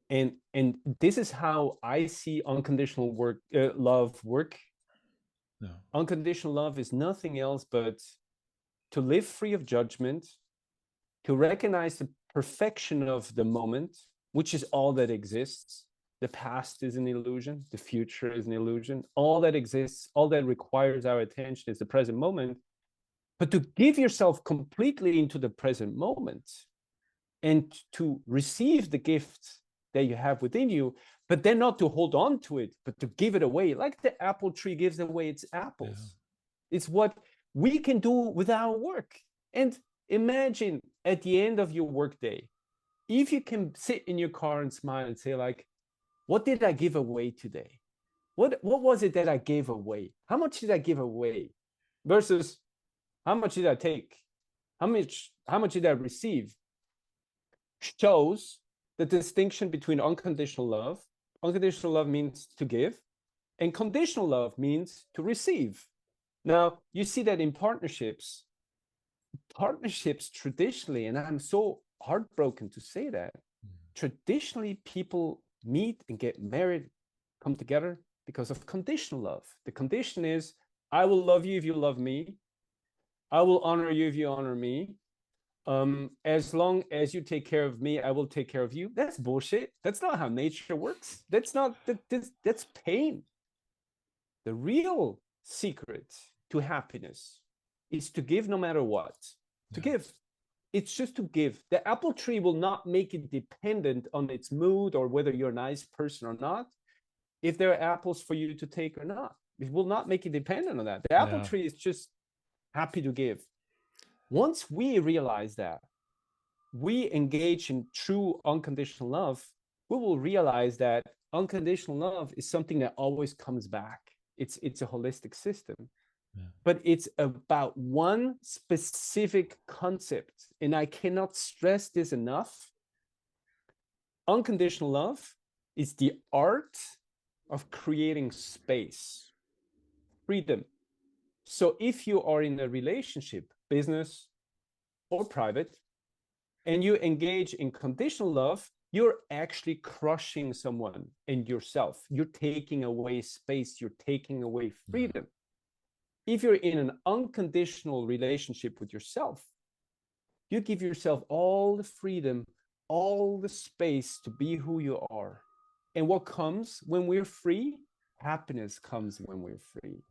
And this is how I see unconditional love work. No. Unconditional love is nothing else but to live free of judgment, to recognize the perfection of the moment, which is all that exists. The past is an illusion. The future is an illusion. All that exists, all that requires our attention is the present moment. But to give yourself completely into the present moment and to receive the gift that you have within you, but then not to hold on to it, but to give it away, like the apple tree gives away its apples. Yeah. It's what we can do with our work. And imagine at the end of your workday, if you can sit in your car and smile and say, like, what did I give away today? What was it that I gave away? How much did I give away? Versus how much did I take? How much did I receive? Shows the distinction between unconditional love. Unconditional love means to give, and conditional love means to receive. Now, you see that in partnerships, partnerships traditionally, and I'm so heartbroken to say that, traditionally people meet and get married, come together because of conditional love. The condition is, I will love you if you love me. I will honor you if you honor me. As long as you take care of me, I will take care of you. That's bullshit. That's not how nature works. That's pain. The real secret to happiness is to give no matter what. To give. It's just to give. The apple tree will not make it dependent on its mood or whether you're a nice person or not, if there are apples for you to take or not. It will not make it dependent on that. The apple tree is just happy to give. Once we realize that, we engage in true unconditional love, we will realize that unconditional love is something that always comes back. It's a holistic system. But it's about one specific concept, and I cannot stress this enough. Unconditional love is the art of creating space, freedom. So if you are in a relationship, business or private, and you engage in conditional love, you're actually crushing someone and yourself. You're taking away space, you're taking away freedom. If you're in an unconditional relationship with yourself, you give yourself all the freedom, all the space to be who you are. And what comes when we're free? Happiness comes when we're free.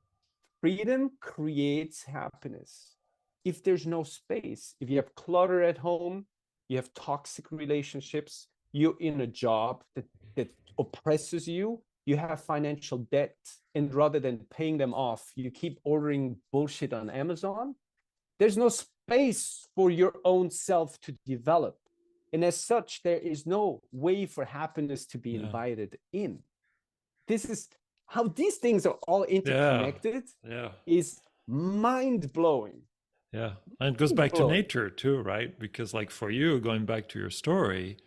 Freedom creates happiness. If there's no space, if you have clutter at home, you have toxic relationships, you're in a job that oppresses you, you have financial debt, and rather than paying them off, you keep ordering bullshit on Amazon, there's no space for your own self to develop. And as such, there is no way for happiness to be invited in. This is how these things are all interconnected. Is mind-blowing. Yeah. And it goes back to nature too, right? Because like for you, going back to your story,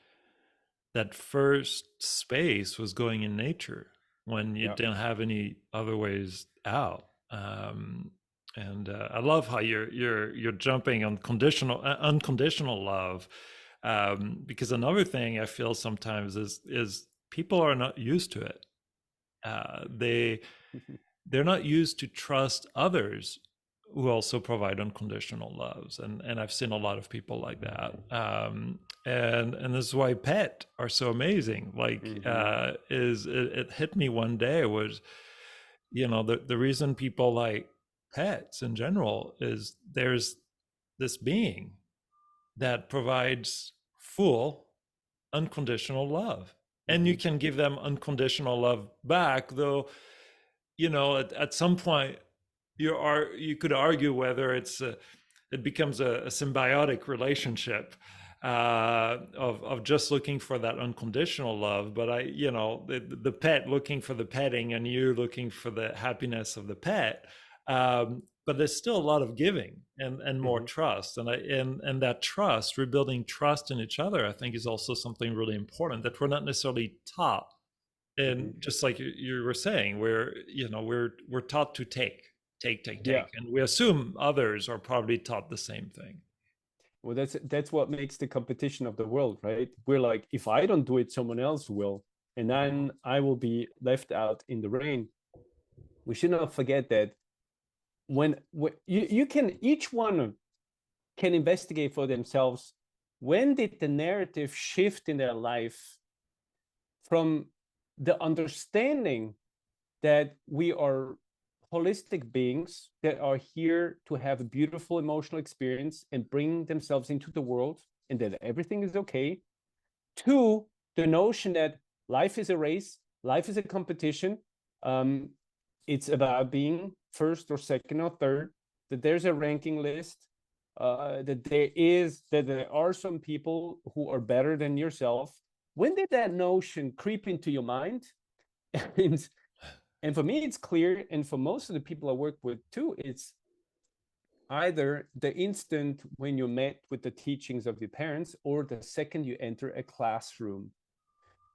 that first space was going in nature when you didn't have any other ways out. And I love how you're jumping on unconditional love, because another thing I feel sometimes is people are not used to it. They're not used to trust others who also provide unconditional loves, and I've seen a lot of people like that. And this is why pet are so amazing. Like, it hit me one day was, the reason people like pets in general is there's this being that provides full unconditional love, and you can give them unconditional love back, though at some point you could argue whether it becomes a symbiotic relationship of just looking for that unconditional love, but the pet looking for the petting and you looking for the happiness of the pet, but there's still a lot of giving and more trust, and that trust, rebuilding trust in each other, I think is also something really important that we're not necessarily taught. And just like you were saying, we're taught to take, and we assume others are probably taught the same thing. Well, that's what makes the competition of the world, right? We're like, if I don't do it, someone else will, and then I will be left out in the rain. We should not forget that when you can, each one can investigate for themselves, when did the narrative shift in their life from the understanding that we are holistic beings that are here to have a beautiful emotional experience and bring themselves into the world, and that everything is okay, to the notion that life is a race, life is a competition, it's about being first or second or third, that there's a ranking list, that there are some people who are better than yourself. When did that notion creep into your mind? And for me, it's clear, and for most of the people I work with too, it's either the instant when you met with the teachings of your parents, or the second you enter a classroom.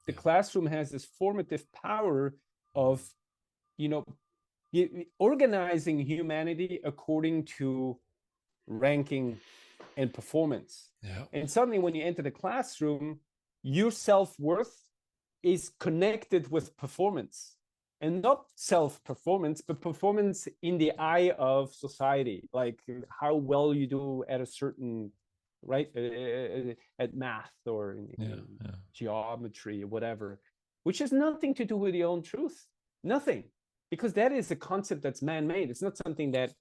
The classroom has this formative power of, organizing humanity according to ranking, and performance. Yeah. And suddenly when you enter the classroom, your self-worth is connected with performance, and not self-performance, but performance in the eye of society, like how well you do at a certain, right, at math or in geometry or whatever, which has nothing to do with your own truth. Nothing. Because that is a concept that's man-made. It's not something that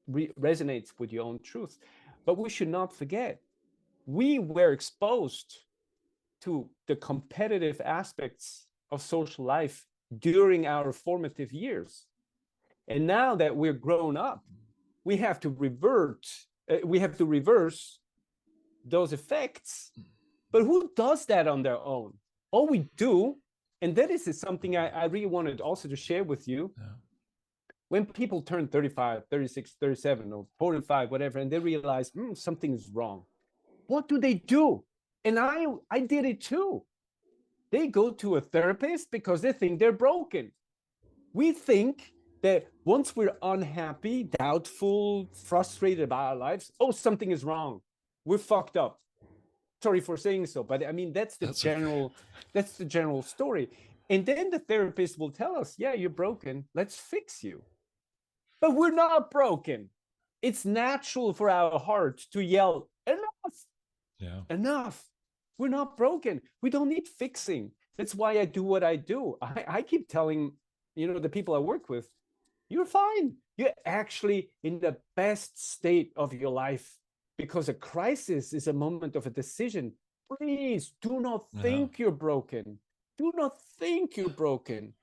resonates with your own truth. But we should not forget, we were exposed to the competitive aspects of social life during our formative years. And now that we're grown up, we have to reverse those effects. But who does that on their own? All we do, and that is something I really wanted also to share with you. Yeah. When people turn 35, 36, 37, or 45, whatever, and they realize something is wrong, what do? And I did it too. They go to a therapist because they think they're broken. We think that once we're unhappy, doubtful, frustrated about our lives, something is wrong. We're fucked up. Sorry for saying so, but I mean, that's the general story. And then the therapist will tell us, yeah, you're broken. Let's fix you. But we're not broken. It's natural for our heart to yell, enough. Yeah. Enough. We're not broken. We don't need fixing. That's why I do what I do. I keep telling, the people I work with, you're fine. You're actually in the best state of your life, because a crisis is a moment of a decision. Please do not think you're broken. Do not think you're broken.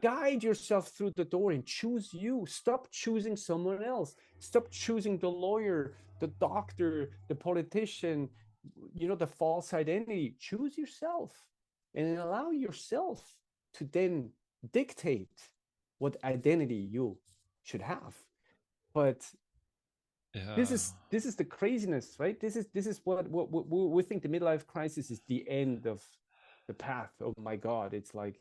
Guide yourself through the door and choose you. Stop choosing someone else. Stop choosing the lawyer, the doctor, the politician, the false identity. Choose yourself and allow yourself to then dictate what identity you should have. But this is the craziness, right? This is what we think the midlife crisis is the end of the path. Oh my God, it's like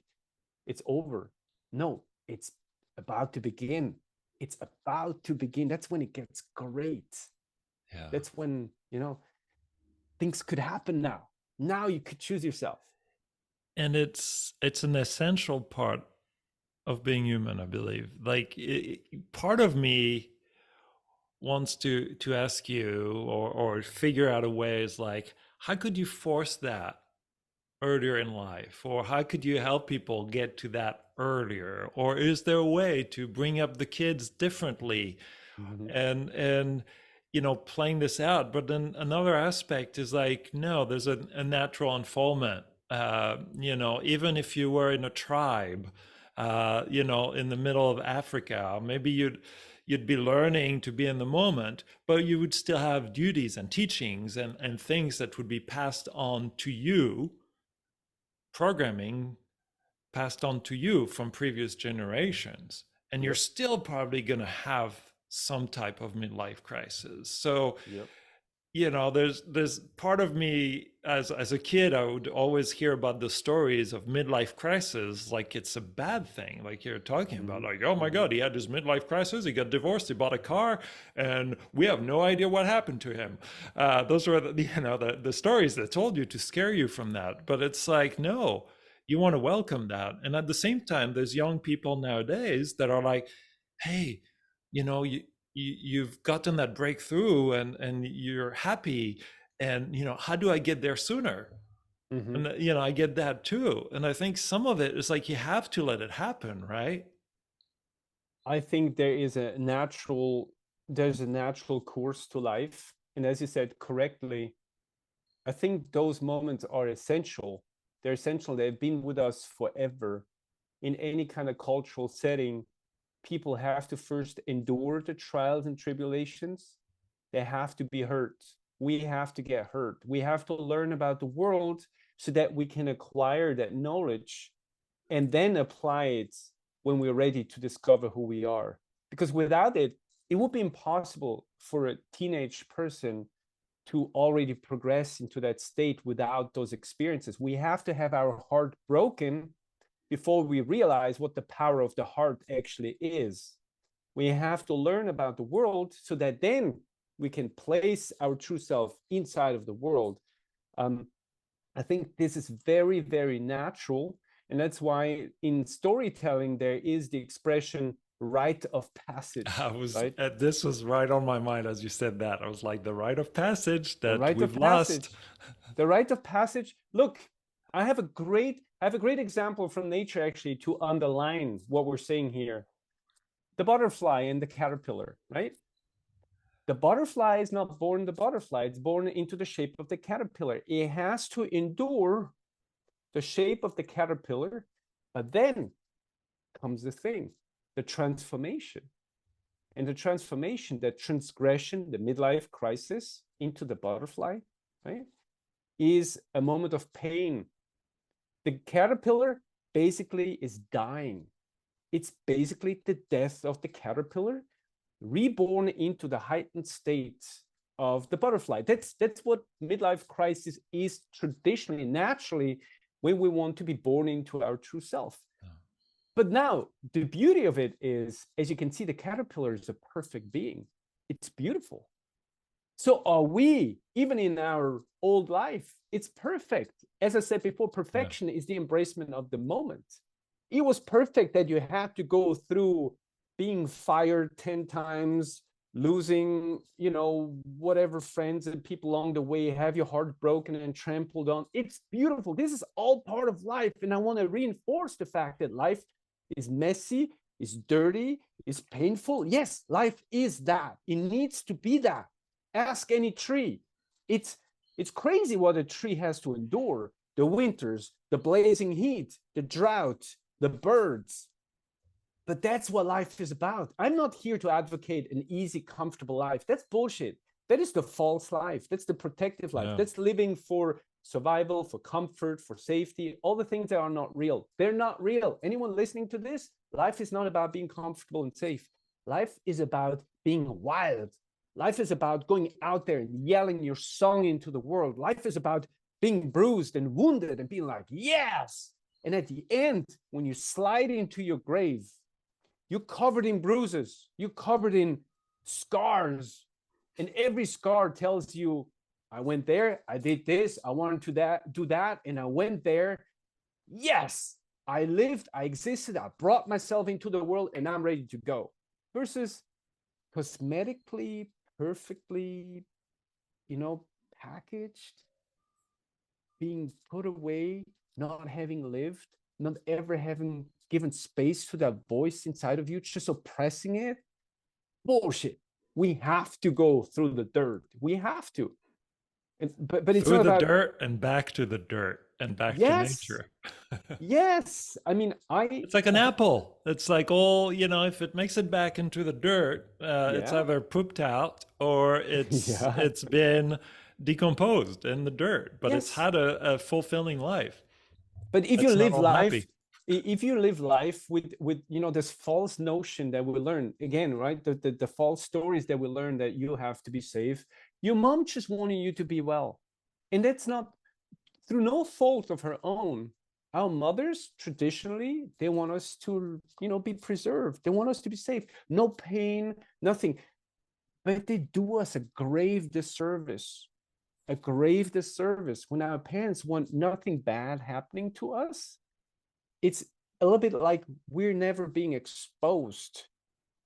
it's over. No, it's about to begin. It's about to begin. That's when it gets great. Yeah. That's when, things could happen now. Now you could choose yourself. And it's an essential part of being human, I believe. Like part of me wants to ask you or figure out a way is like, how could you force that earlier in life? Or how could you help people get to that earlier? Or is there a way to bring up the kids differently? Mm-hmm. And playing this out? But then another aspect is like, no, there's a natural unfoldment. Even if you were in a tribe, in the middle of Africa, maybe you'd be learning to be in the moment, but you would still have duties and teachings and things that would be passed on to you, programming passed on to you from previous generations. And you're still probably going to have some type of midlife crisis. So, there's part of me as a kid, I would always hear about the stories of midlife crisis like it's a bad thing. Like you're talking about, like, oh my God, he had his midlife crisis, he got divorced, he bought a car, and we have no idea what happened to him. Those were the stories that told you to scare you from that. But it's like, no, you want to welcome that. And at the same time, there's young people nowadays that are like, hey, you've gotten that breakthrough and you're happy, and how do I get there sooner? Mm-hmm. And I get that too. And I think some of it is like, you have to let it happen, right? I think there's a natural course to life, and as you said correctly, I think those moments are essential. They're essential. They've been with us forever. In any kind of cultural setting, people have to first endure the trials and tribulations. They have to be hurt. We have to get hurt. We have to learn about the world so that we can acquire that knowledge and then apply it when we're ready to discover who we are. Because without it, it would be impossible for a teenage person to already progress into that state without those experiences. We have to have our heart broken before we realize what the power of the heart actually is. We have to learn about the world so that then we can place our true self inside of the world. I think this is very, very natural. And that's why in storytelling, there is the expression rite of passage, right? This was right on my mind as you said that. I was like, the rite of passage The that rite of we've lost. passage. The rite of passage. Look, I have a great example from nature actually to underline what we're saying here. The butterfly and the caterpillar, right? The butterfly is not born the butterfly, it's born into the shape of the caterpillar. It has to endure the shape of the caterpillar, but then comes the thing, the transformation. And the transformation, the transgression, the midlife crisis into the butterfly, right, is a moment of pain. The caterpillar basically is dying. It's basically the death of the caterpillar reborn into the heightened state of the butterfly. That's what midlife crisis is traditionally, naturally, when we want to be born into our true self. But now the beauty of it is, as you can see, the caterpillar is a perfect being. It's beautiful. So are we, even in our old life, it's perfect. As I said before, perfection is the embracement of the moment. It was perfect that you had to go through being fired 10 times, losing, whatever friends and people along the way, have your heart broken and trampled on. It's beautiful. This is all part of life. And I want to reinforce the fact that life is messy, is dirty, is painful. Yes, life is that. It needs to be that. Ask any tree. It's crazy what a tree has to endure. The winters, the blazing heat, the drought, the birds. But that's what life is about. I'm not here to advocate an easy, comfortable life. That's bullshit. That is the false life. That's the protective life. That's living for survival, for comfort, for safety, all the things that are not real. They're not real. Anyone listening to this, life is not about being comfortable and safe. Life is about being wild. Life is about going out there and yelling your song into the world. Life is about being bruised and wounded and being like, yes. And at the end, when you slide into your grave, you're covered in bruises, you're covered in scars. And every scar tells you, I went there, I did this, I wanted to do that, and I went there. Yes, I lived, I existed, I brought myself into the world, and I'm ready to go. Versus cosmetically, perfectly, packaged, being put away, not having lived, not ever having given space to that voice inside of you, just suppressing it. Bullshit. We have to go through the dirt. We have to. But it's through not the about dirt and back to the dirt and back to yes, nature. yes. I mean, It's like an apple. It's like if it makes it back into the dirt, it's yeah, either pooped out or yeah, it's been decomposed in the dirt, but it's yes. had a fulfilling life. But if you It's not live all life, happy. if you live life with this false notion that we learn again, right? The false stories that we learn that you have to be safe. Your mom just wanted you to be well, and that's not through no fault of her own. Our mothers traditionally, they want us to be preserved. They want us to be safe, no pain, nothing. But they do us a grave disservice. A grave disservice when our parents want nothing bad happening to us. It's a little bit like we're never being exposed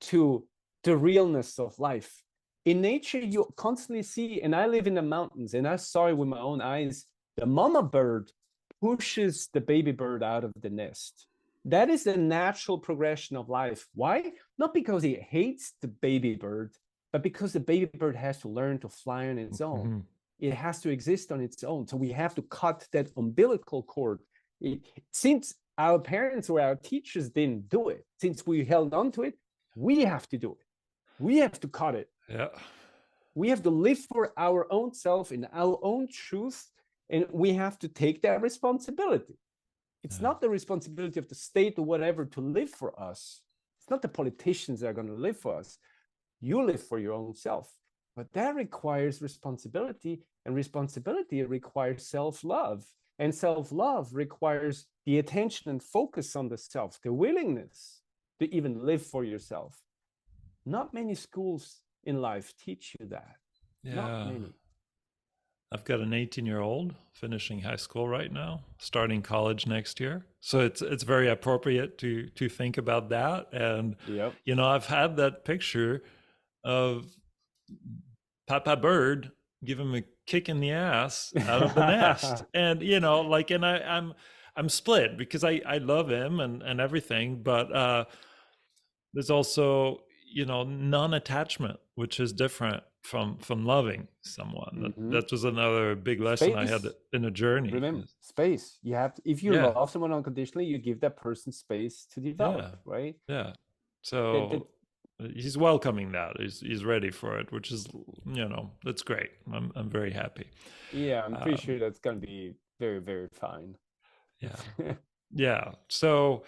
to the realness of life. In nature, you constantly see, and I live in the mountains, and I saw it with my own eyes, the mama bird pushes the baby bird out of the nest. That is the natural progression of life. Why? Not because it hates the baby bird, but because the baby bird has to learn to fly on its own. Mm-hmm. It has to exist on its own. So we have to cut that umbilical cord. Since our parents or our teachers didn't do it, since we held on to it, we have to do it. We have to cut it. Yeah. We have to live for our own self in our own truth, and we have to take that responsibility. It's not the responsibility of the state or whatever to live for us. It's not the politicians that are going to live for us. You live for your own self. But that requires responsibility, and responsibility requires self-love. And self-love requires the attention and focus on the self, the willingness to even live for yourself. Not many schools in life teach you that. Not Yeah. many. I've got an 18-year-old finishing high school right now, starting college next year. So it's very appropriate to think about that. And Yep. I've had that picture of Papa Bird give him a kick in the ass out of the nest. And and I'm split because I love him and everything, but there's also non-attachment, which is different from loving someone. Hmm. That was another big lesson I had Space. in a journey. Remember, space. You have to, if you Yeah, love someone unconditionally, you give that person space to yeah, develop, right? yeah. That So he's welcoming that. He's ready for it, which is that's great. I'm very happy. yeah, I'm pretty Um, sure that's gonna be very, very fine. yeah. Yeah. So,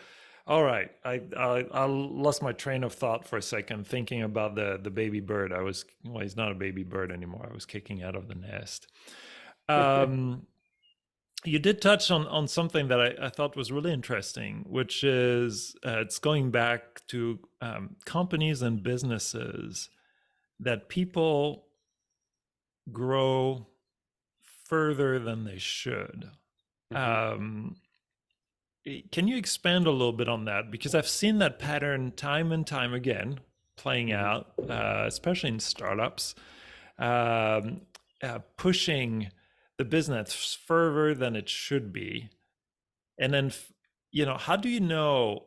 all right. I lost my train of thought for a second, thinking about the baby bird. Well, he's not a baby bird anymore. I was kicking out of the nest. Um, you did touch on something that I thought was really interesting, which is it's going back to companies and businesses that people grow further than they should. Hmm. Um, Can you expand a little bit on that? Because I've seen that pattern time and time again playing Hmm. out, especially in startups, pushing the business further than it should be. And then, how do you know?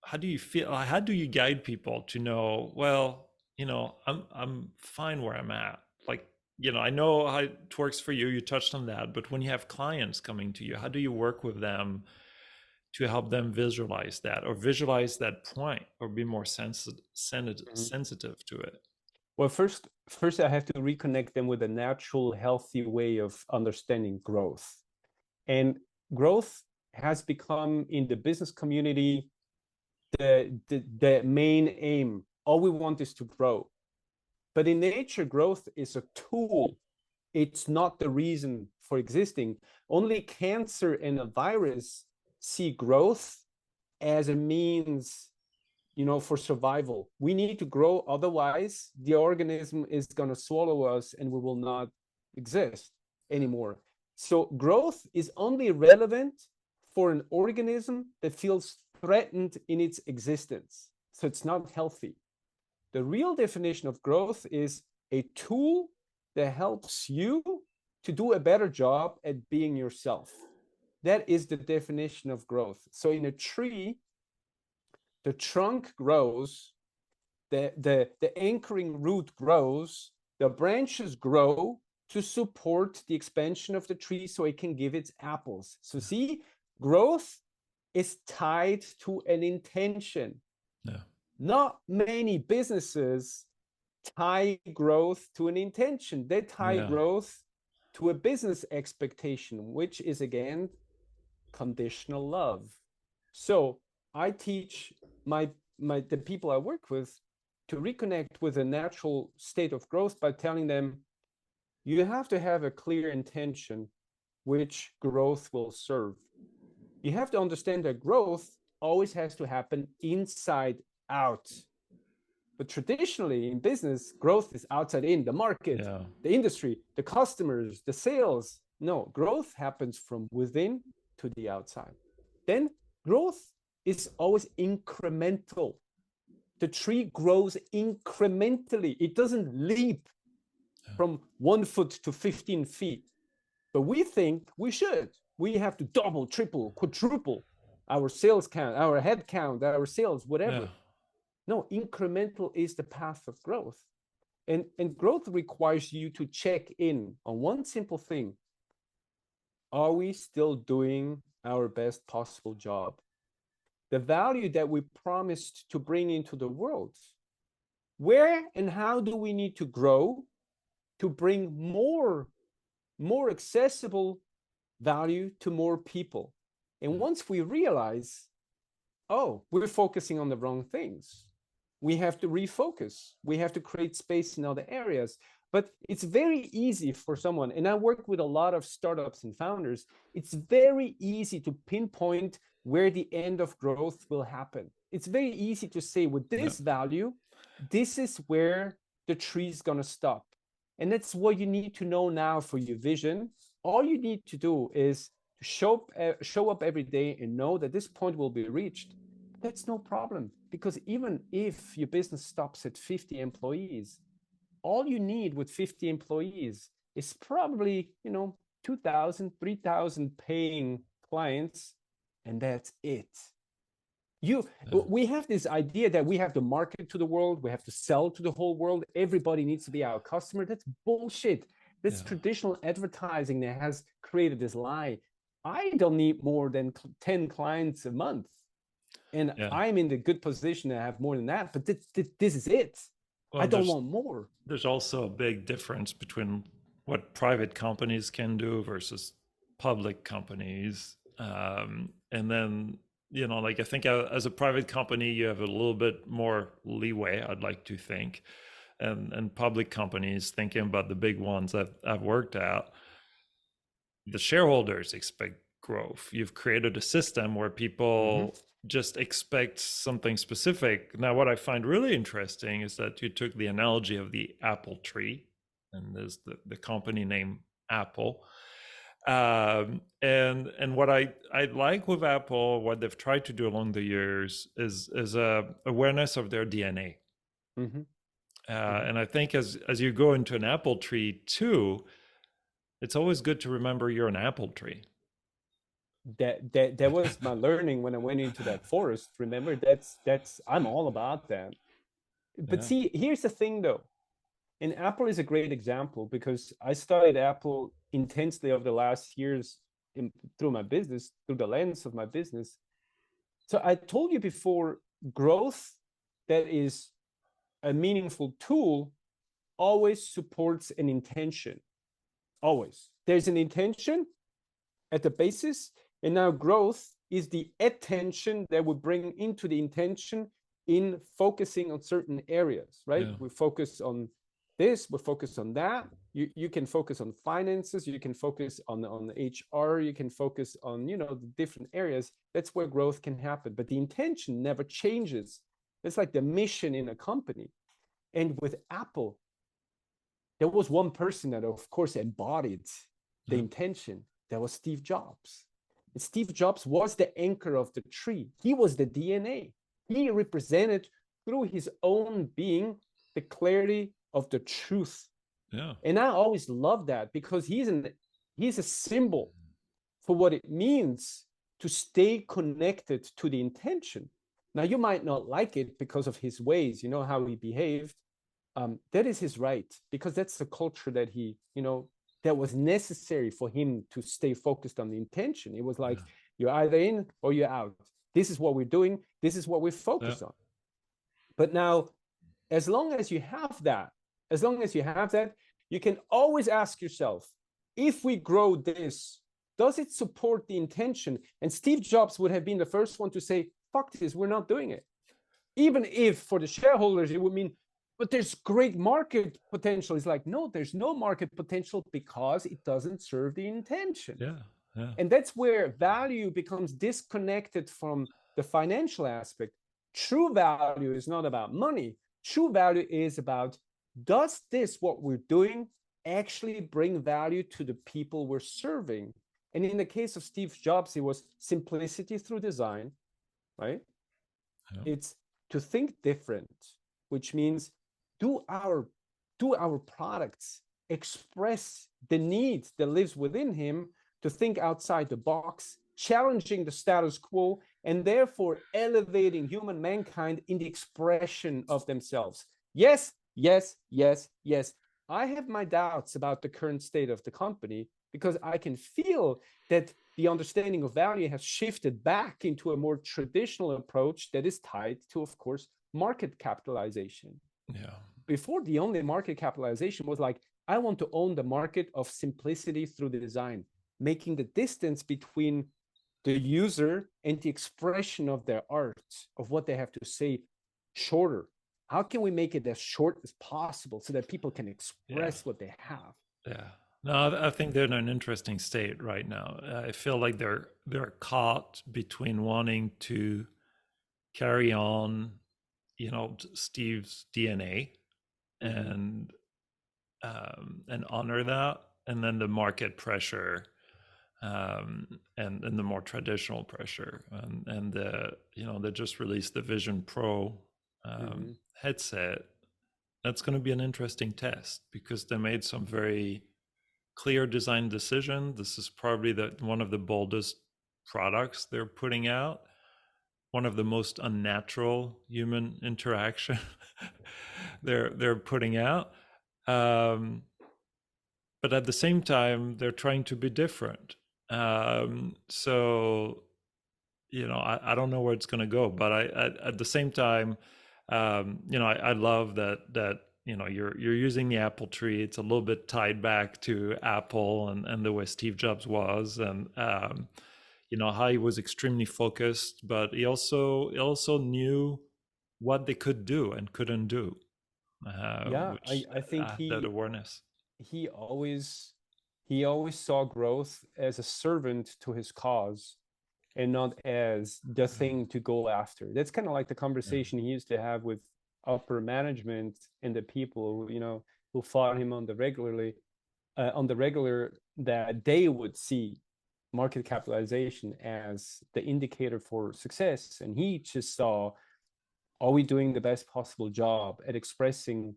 How do you feel? How do you guide people to know? Well, I'm fine where I'm at. Like, I know how it works for you. You touched on that, but when you have clients coming to you, how do you work with them to help them visualize that or visualize that point or be more Hmm. sensitive to it? Well, first I have to reconnect them with a natural, healthy way of understanding growth. And growth has become in the business community the main aim. All we want is to grow. But in nature, growth is a tool. It's not the reason for existing. Only cancer and a virus see growth as a means, for survival. We need to grow, otherwise the organism is going to swallow us and we will not exist anymore. So growth is only relevant for an organism that feels threatened in its existence. So it's not healthy. The real definition of growth is a tool that helps you to do a better job at being yourself. That is the definition of growth. So in a tree, the trunk grows, the anchoring root grows, the branches grow to support the expansion of the tree so it can give its apples. So see, growth is tied to an intention. Yeah. Not many businesses tie growth to an intention. They tie Yeah. growth to a business expectation, which is again conditional love. So I teach the people I work with to reconnect with a natural state of growth by telling them you have to have a clear intention which growth will serve. You have to understand that growth always has to happen inside out. But traditionally in business, growth is outside in, the market, Yeah. the industry, the customers, the sales. No, growth happens from within to the outside. Then growth is always incremental. The tree grows incrementally. It doesn't leap from 1 foot to 15 feet. But we think we should. We have to double, triple, quadruple our sales count, our head count, our sales, Yeah. whatever. No, incremental is the path of growth. And growth requires you to check in on one simple thing. Are we still doing our best possible job? The value that we promised to bring into the world. Where and how do we need to grow to bring more accessible value to more people? And once we realize, oh, we're focusing on the wrong things, we have to refocus. We have to create space in other areas. But it's very easy for someone, and I work with a lot of startups and founders, it's very easy to pinpoint where the end of growth will happen. It's very easy to say, with Yeah. this value, this is where the tree is going to stop. And that's what you need to know now for your vision. All you need to do is show up every day and know that this point will be reached. That's no problem, because even if your business stops at 50 employees, all you need with 50 employees is probably, 2,000, 3,000 paying clients, and that's it. We have this idea that we have to market to the world, we have to sell to the whole world, everybody needs to be our customer. That's bullshit. That's traditional advertising that has created this lie. I don't need more than 10 clients a month, and I'm in the good position to have more than that, but this is it. Well, I don't want more. There's also a big difference between what private companies can do versus public companies, and then like I think as a private company you have a little bit more leeway, I'd like to think, and public companies, thinking about the big ones that I've worked at, the shareholders expect growth. You've created a system where people just expect something specific. Now, what I find really interesting is that you took the analogy of the apple tree, and there's the company name Apple. And what I like with Apple, what they've tried to do along the years is awareness of their DNA. And I think as you go into an apple tree too, it's always good to remember you're an apple tree. That was my learning when I went into that forest. Remember, that's I'm all about that. But see, here's the thing though, and Apple is a great example, because I studied Apple intensely over the last years through my business, through the lens of my business. So I told you before, growth that is a meaningful tool always supports an intention. Always. There's an intention at the basis, and now growth is the attention that we bring into the intention in focusing on certain areas, right? We focus on this, we focus on that. You can focus on finances, you can focus on HR, you can focus on, the different areas. That's where growth can happen. But the intention never changes. It's like the mission in a company. And with Apple, there was one person that, of course, embodied the intention. That was Steve Jobs. And Steve Jobs was the anchor of the tree. He was the DNA. He represented, through his own being, the clarity of the truth. And I always love that, because he's a symbol for what it means to stay connected to the intention. Now, you might not like it because of his ways, how he behaved. That is his right, because that's the culture that he, that was necessary for him to stay focused on the intention. It was like, you're either in or you're out. This is what we're doing. This is what we're focused on. But now, as long as you have that, you can always ask yourself, if we grow this, does it support the intention? And Steve Jobs would have been the first one to say, fuck this, we're not doing it. Even if for the shareholders, it would mean, but there's great market potential. It's like, no, there's no market potential, because it doesn't serve the intention. And that's where value becomes disconnected from the financial aspect. True value is not about money. True value is about, does this, what we're doing, actually bring value to the people we're serving? And in the case of Steve Jobs, it was simplicity through design, right? It's to think different, which means do our products express the need that lives within him to think outside the box, challenging the status quo, and therefore elevating mankind in the expression of themselves. Yes, yes, yes, yes. I have my doubts about the current state of the company, because I can feel that the understanding of value has shifted back into a more traditional approach that is tied to, of course, market capitalization. Before, the only market capitalization was like, I want to own the market of simplicity through the design, making the distance between the user and the expression of their art, of what they have to say, shorter. How can we make it as short as possible so that people can express what they have? No, I think they're in an interesting state right now. I feel like they're caught between wanting to carry on, Steve's DNA, and and honor that, and then the market pressure, and the more traditional pressure, and they just released the Vision Pro Hmm. headset. That's going to be an interesting test because they made some very clear design decision. This is probably one of the boldest products they're putting out, one of the most unnatural human interaction they're putting out. Um, but at the same time, they're trying to be different. So I don't know where it's going to go, but at the same time, I love that you're using the Apple tree. It's a little bit tied back to Apple and the way Steve Jobs was, and how he was extremely focused, but he also knew what they could do and couldn't do, Yeah, which I think that awareness. he always he always saw growth as a servant to his cause and not as the thing to go after. That's kind of like the Yeah. conversation he used to have with upper management and the people who fought him on the regular, that they would see market capitalization as the indicator for success, and he just saw, are we doing the best possible job at expressing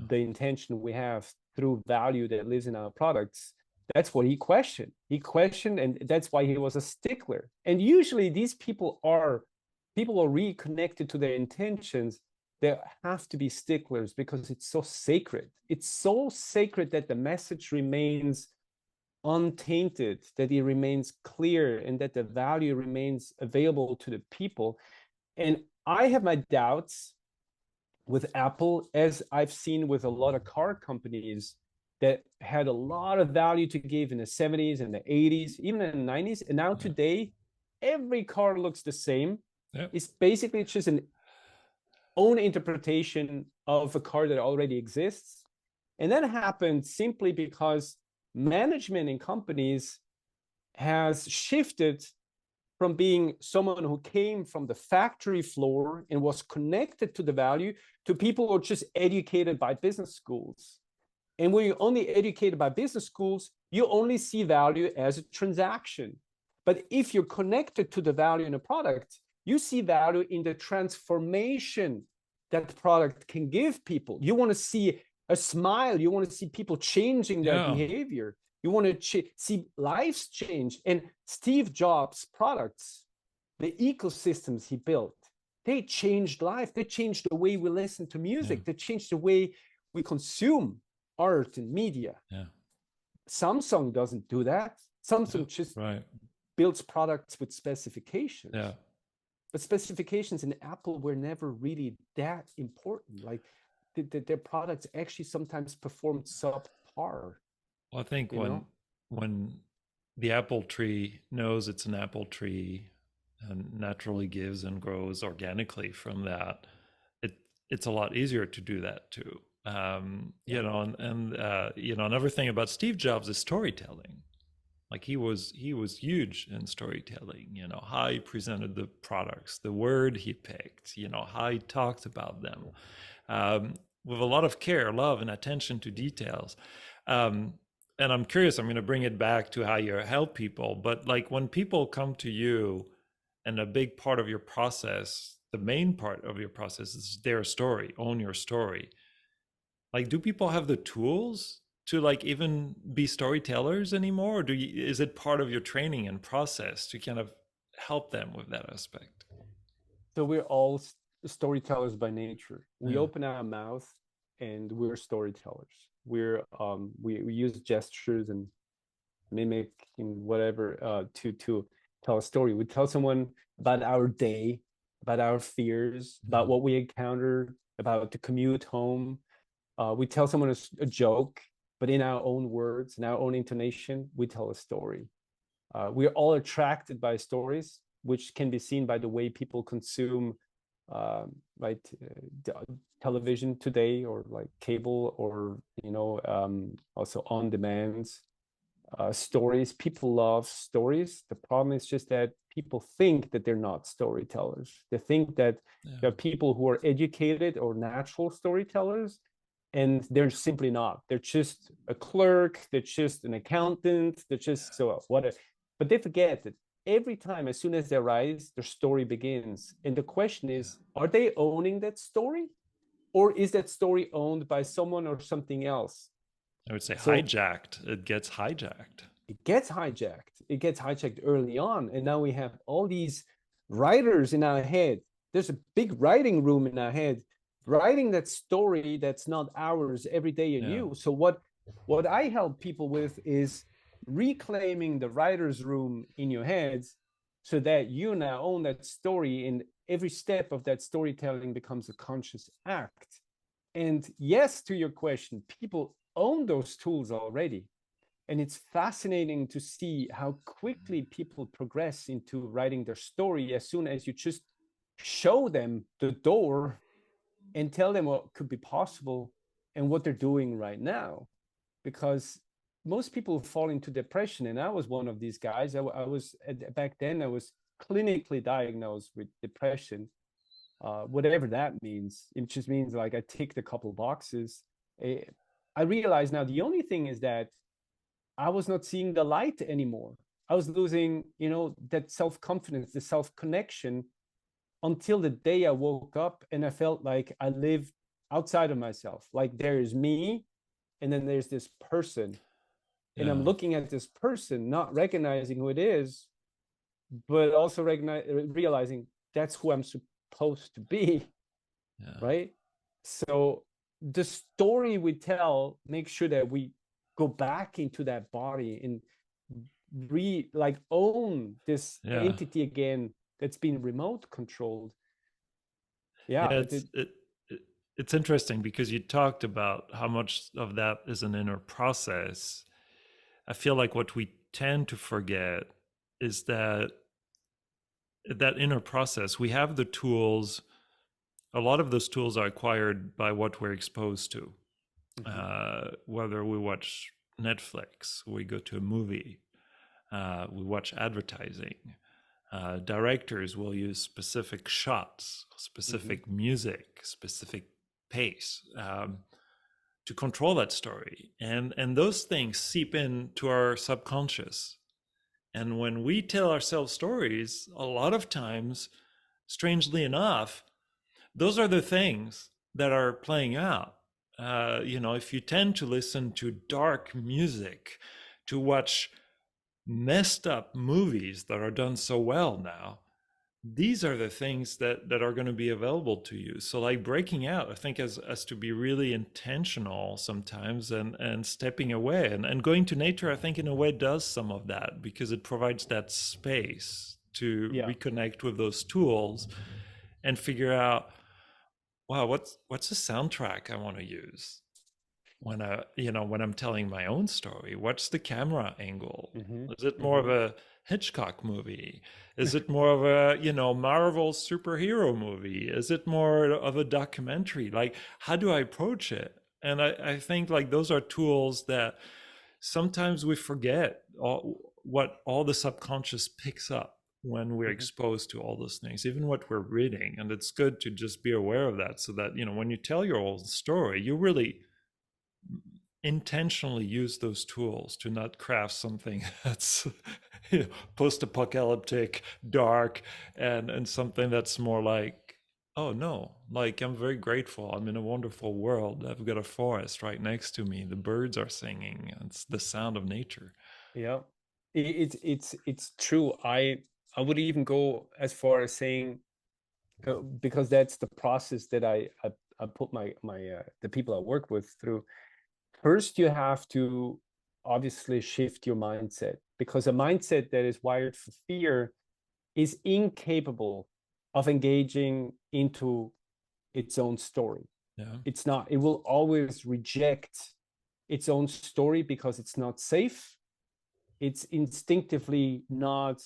the intention we have through value that lives in our products? That's what he questioned. He questioned, and that's why he was a stickler. And usually these people are reconnected to their intentions. They have to be sticklers because it's so sacred. It's so sacred that the message remains untainted, that it remains clear, and that the value remains available to the people. And I have my doubts with Apple, as I've seen with a lot of car companies that had a lot of value to give in the 70s and the 80s, even in the 90s. And now Yeah. today, every car looks the same. Yeah. It's basically just an own interpretation of a car that already exists. And that happened simply because management in companies has shifted from being someone who came from the factory floor and was connected to the value to people who are just educated by business schools. And when you're only educated by business schools, you only see value as a transaction. But if you're connected to the value in a product, you see value in the transformation that the product can give people. You want to see a smile. You want to see people changing their Yeah. behavior. You want to see lives change. And Steve Jobs' products, the ecosystems he built, they changed life. They changed the way we listen to music. Yeah. They changed the way we consume art and media. Yeah. Samsung doesn't do that. Yeah. Samsung just Right. builds products with specifications. Yeah. But specifications in Apple were never really that important. Like their products actually sometimes performed subpar, Well, I think you know? when the apple tree knows it's an apple tree and naturally gives and grows organically from that, it it's a lot easier to do that too. Yeah. Another thing about Steve Jobs is storytelling. Like he was huge in storytelling. How he presented the products, the word he picked. How he talked about them, with a lot of care, love, and attention to details. Um, and I'm curious. I'm going to bring it back to how you help people. But like when people come to you, and a big part of your process, the main part of your process is their story, own your story. Like, do people have the tools to like even be storytellers anymore? Or is it part of your training and process to kind of help them with that aspect? So we're all storytellers by nature. We Yeah. open our mouth and we're storytellers. We use gestures and mimic and whatever to tell a story. We tell someone about our day, about our fears, about Mhm. what we encountered, about the commute home. We tell someone a joke, but in our own words, in our own intonation, we tell a story. We're all attracted by stories, which can be seen by the way people consume, right, television today, or like cable, or also on demand stories. People love stories. The problem is just that people think that they're not storytellers. They think that Yeah. there are people who are educated or natural storytellers, and they're simply not. They're just a clerk, they're just an accountant, they're just so what. But they forget that every time, as soon as they rise, their story begins. And the question is, are they owning that story? Or is that story owned by someone or something else? I would say So hijacked. It gets hijacked. it gets hijacked. It gets hijacked early on. And now we have all these writers in our head. There's a big writing room in our head, writing that story that's not ours every day anew. So what I help people with is reclaiming the writer's room in your head so that you now own that story, and every step of that storytelling becomes a conscious act. And yes, to your question, people own those tools already. And it's fascinating to see how quickly people progress into writing their story as soon as you just show them the door and tell them what could be possible and what they're doing right now. Because most people fall into depression, and I was one of these guys. I was back then, I was clinically diagnosed with depression, whatever that means. It just means like I ticked a couple boxes. I realize now the only thing is that I was not seeing the light anymore. I was losing, that self-confidence, the self-connection, until the day I woke up and I felt like I lived outside of myself. Like there is me, and then there's this person. And I'm looking at this person, not recognizing who it is, but also realizing that's who I'm supposed to be. Right? So the story we tell makes sure that we go back into that body and own this entity again that's been remote controlled. It's interesting because you talked about how much of that is an inner process. I feel like what we tend to forget is that inner process, we have the tools. A lot of those tools are acquired by what we're exposed to. Whether we watch Netflix, we go to a movie, we watch advertising. Directors will use specific shots, specific music, specific pace to control that story. And those things seep into our subconscious. And when we tell ourselves stories, a lot of times, strangely enough, those are the things that are playing out. If you tend to listen to dark music, to watch messed up movies that are done so well now, these are the things that are going to be available to you. So like breaking out, I think as to be really intentional sometimes, and stepping away and going to nature, I think in a way does some of that, because it provides that space to reconnect with those tools and figure out, wow, what's the soundtrack I want to use when I'm telling my own story? What's the camera angle? Is it more of a Hitchcock movie? Is it more of a Marvel superhero movie? Is it more of a documentary? Like, how do I approach it? And I think like those are tools that sometimes we forget what all the subconscious picks up when we're exposed to all those things, even what we're reading. And it's good to just be aware of that, so that when you tell your own story, you really intentionally use those tools to not craft something that's post-apocalyptic, dark, and something that's more like, oh no, like I'm very grateful, I'm in a wonderful world, I've got a forest right next to me, the birds are singing, it's the sound of nature. It's true. I would even go as far as saying, because that's the process that I put my the people I work with through. First, you have to obviously shift your mindset, because a mindset that is wired for fear is incapable of engaging into its own story. It's not. It will always reject its own story because it's not safe. It's instinctively not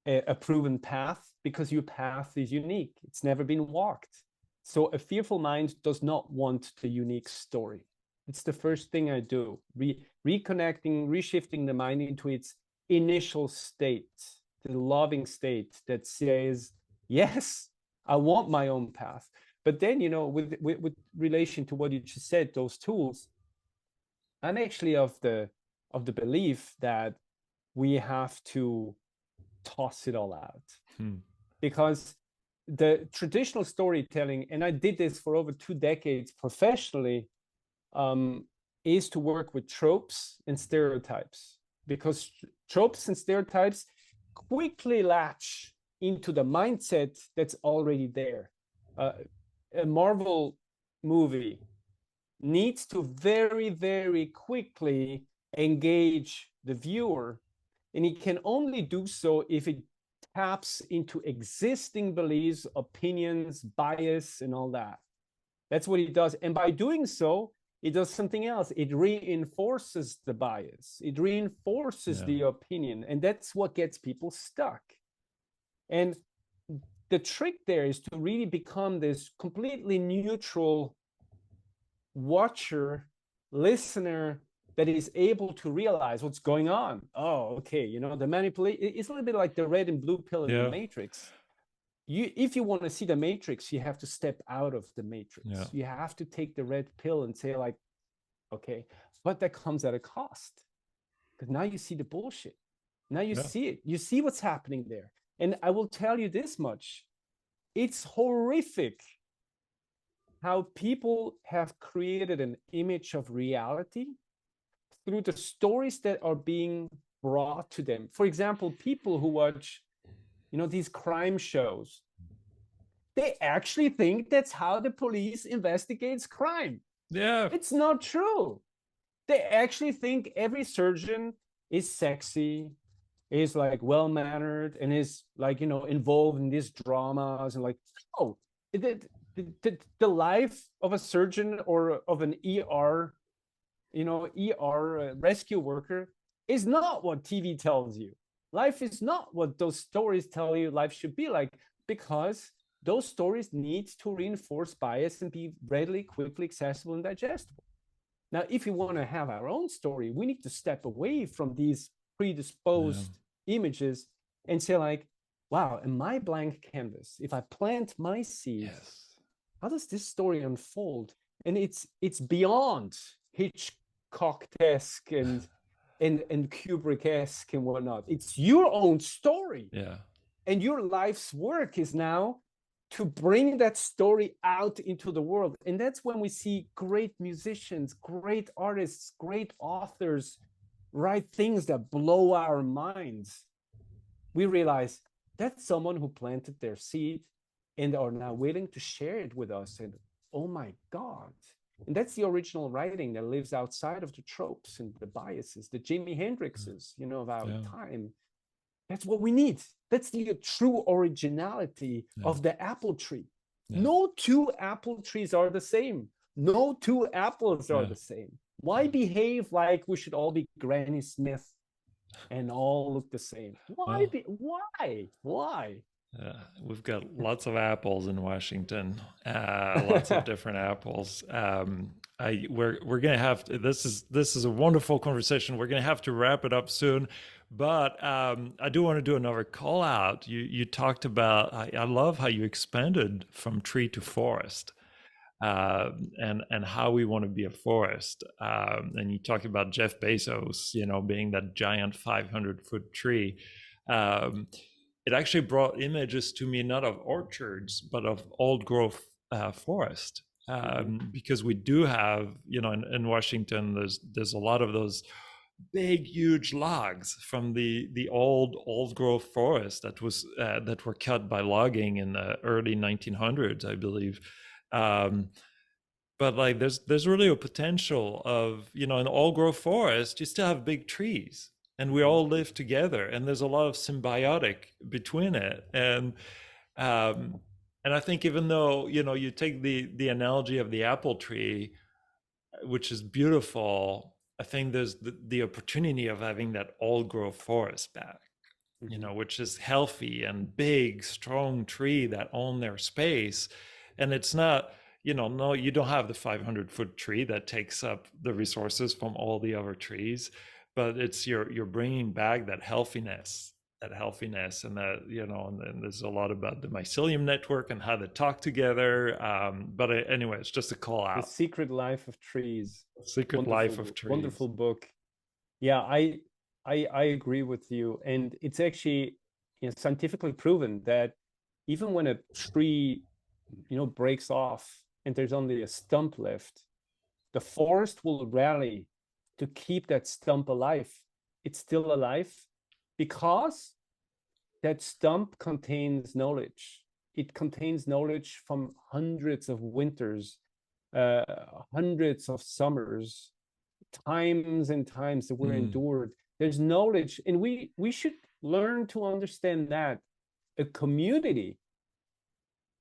a proven path, because your path is unique. It's never been walked. So a fearful mind does not want the unique story. It's the first thing I do, reconnecting, reshifting the mind into its initial state, the loving state that says, yes, I want my own path. But then, with relation to what you just said, those tools, I'm actually of the belief that we have to toss it all out. Because the traditional storytelling, and I did this for over 2 decades professionally, is to work with tropes and stereotypes, because tropes and stereotypes quickly latch into the mindset that's already there. A Marvel movie needs to very, very quickly engage the viewer, and it can only do so if it taps into existing beliefs, opinions, bias, and all that. That's what it does. And by doing so, it does something else. It reinforces the bias. It reinforces the opinion. And that's what gets people stuck. And the trick there is to really become this completely neutral watcher, listener, that is able to realize what's going on. Oh, okay, the manipulate. It's a little bit like the red and blue pill in the Matrix. If you want to see the Matrix, you have to step out of the Matrix. You have to take the red pill and say, like, okay, but that comes at a cost, because now you see the bullshit. Now you see it. You see what's happening there. And I will tell you this much: it's horrific how people have created an image of reality through the stories that are being brought to them. For example, people who watch, these crime shows, they actually think that's how the police investigates crime. Yeah. It's not true. They actually think every surgeon is sexy, is like well-mannered, and is like, involved in these dramas, and like, oh, the life of a surgeon or of an ER, ER rescue worker is not what TV tells you. Life is not what those stories tell you life should be like, because those stories need to reinforce bias and be readily, quickly accessible and digestible. Now, if we want to have our own story, we need to step away from these predisposed images and say, like, wow, in my blank canvas, if I plant my seed, how does this story unfold? And it's beyond Hitchcock-esque and Kubrick-esque and whatnot. It's your own story. And your life's work is now to bring that story out into the world. And that's when we see great musicians, great artists, great authors write things that blow our minds. We realize that's someone who planted their seed and are now willing to share it with us. And oh my God. And that's the original writing that lives outside of the tropes and the biases, the Jimi Hendrixes, of our time. That's what we need. That's the true originality of the apple tree. No two apple trees are the same. No two apples are the same. Why behave like we should all be Granny Smith and all look the same? Why? Why? We've got lots of apples in Washington, lots of different apples. We're gonna have to, this is a wonderful conversation. We're gonna have to wrap it up soon, but I do want to do another call out. You talked about, I love how you expanded from tree to forest, and how we want to be a forest. And you talked about Jeff Bezos, being that giant 500-foot tree. It actually brought images to me, not of orchards, but of old growth forest. Because we do have, in Washington, there's a lot of those big, huge logs from the old growth forest that were cut by logging in the early 1900s, I believe. But like, there's really a potential of, in old growth forest, you still have big trees, and we all live together, and there's a lot of symbiotic between it. And I think, even though, you take the analogy of the apple tree, which is beautiful, I think there's the opportunity of having that old growth forest back, which is healthy and big, strong tree that own their space. And it's not, no, you don't have the 500-foot tree that takes up the resources from all the other trees, but it's you're bringing back that healthiness that healthiness, and that, and then there's a lot about the mycelium network and how they talk together. But anyway, it's just a call The out. Secret Life of Trees. Secret Life of Wonderful, Trees. wonderful book. Yeah, I agree with you. And it's actually, scientifically proven that even when a tree, breaks off and there's only a stump left, the forest will rally to keep that stump alive. It's still alive because that stump contains knowledge. It contains knowledge from hundreds of winters, uh, hundreds of summers, times and times that were endured. There's knowledge, and we should learn to understand that a community,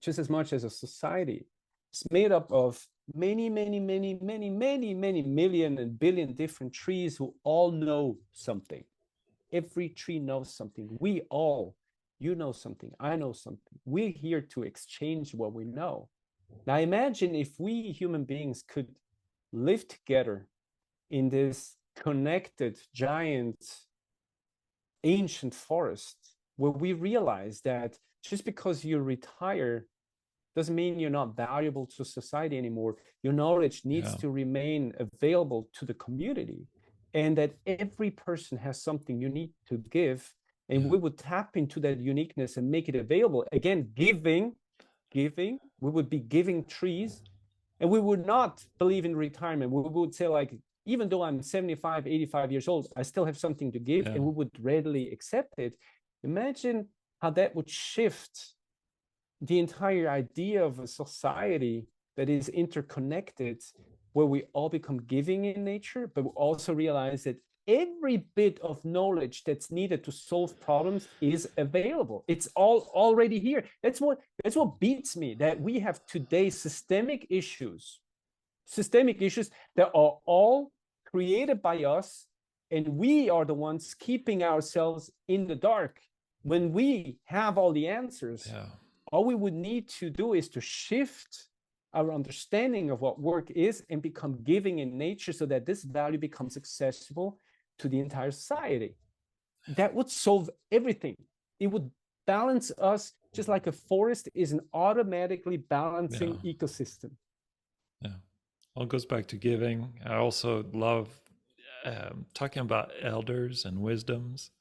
just as much as a society, is made up of many, many, many, many, many, many million and billion different trees who all know something. Every tree knows something. We all, you know something, I know something. We're here to exchange what we know. Now imagine if we human beings could live together in this connected, giant, ancient forest where we realize that just because you retire doesn't mean you're not valuable to society anymore. Your knowledge needs to remain available to the community, and that every person has something unique to give. And we would tap into that uniqueness and make it available. Again, giving, we would be giving trees, and we would not believe in retirement. We would say, like, even though I'm 75, 85 years old, I still have something to give, and we would readily accept it. Imagine how that would shift the entire idea of a society that is interconnected, where we all become giving in nature, but we also realize that every bit of knowledge that's needed to solve problems is available. It's all already here. That's what beats me, that we have today systemic issues that are all created by us, and we are the ones keeping ourselves in the dark when we have all the answers. All we would need to do is to shift our understanding of what work is and become giving in nature, so that this value becomes accessible to the entire society. That would solve everything. It would balance us, just like a forest is an automatically balancing ecosystem. Yeah. All goes back to giving. I also love talking about elders and wisdoms,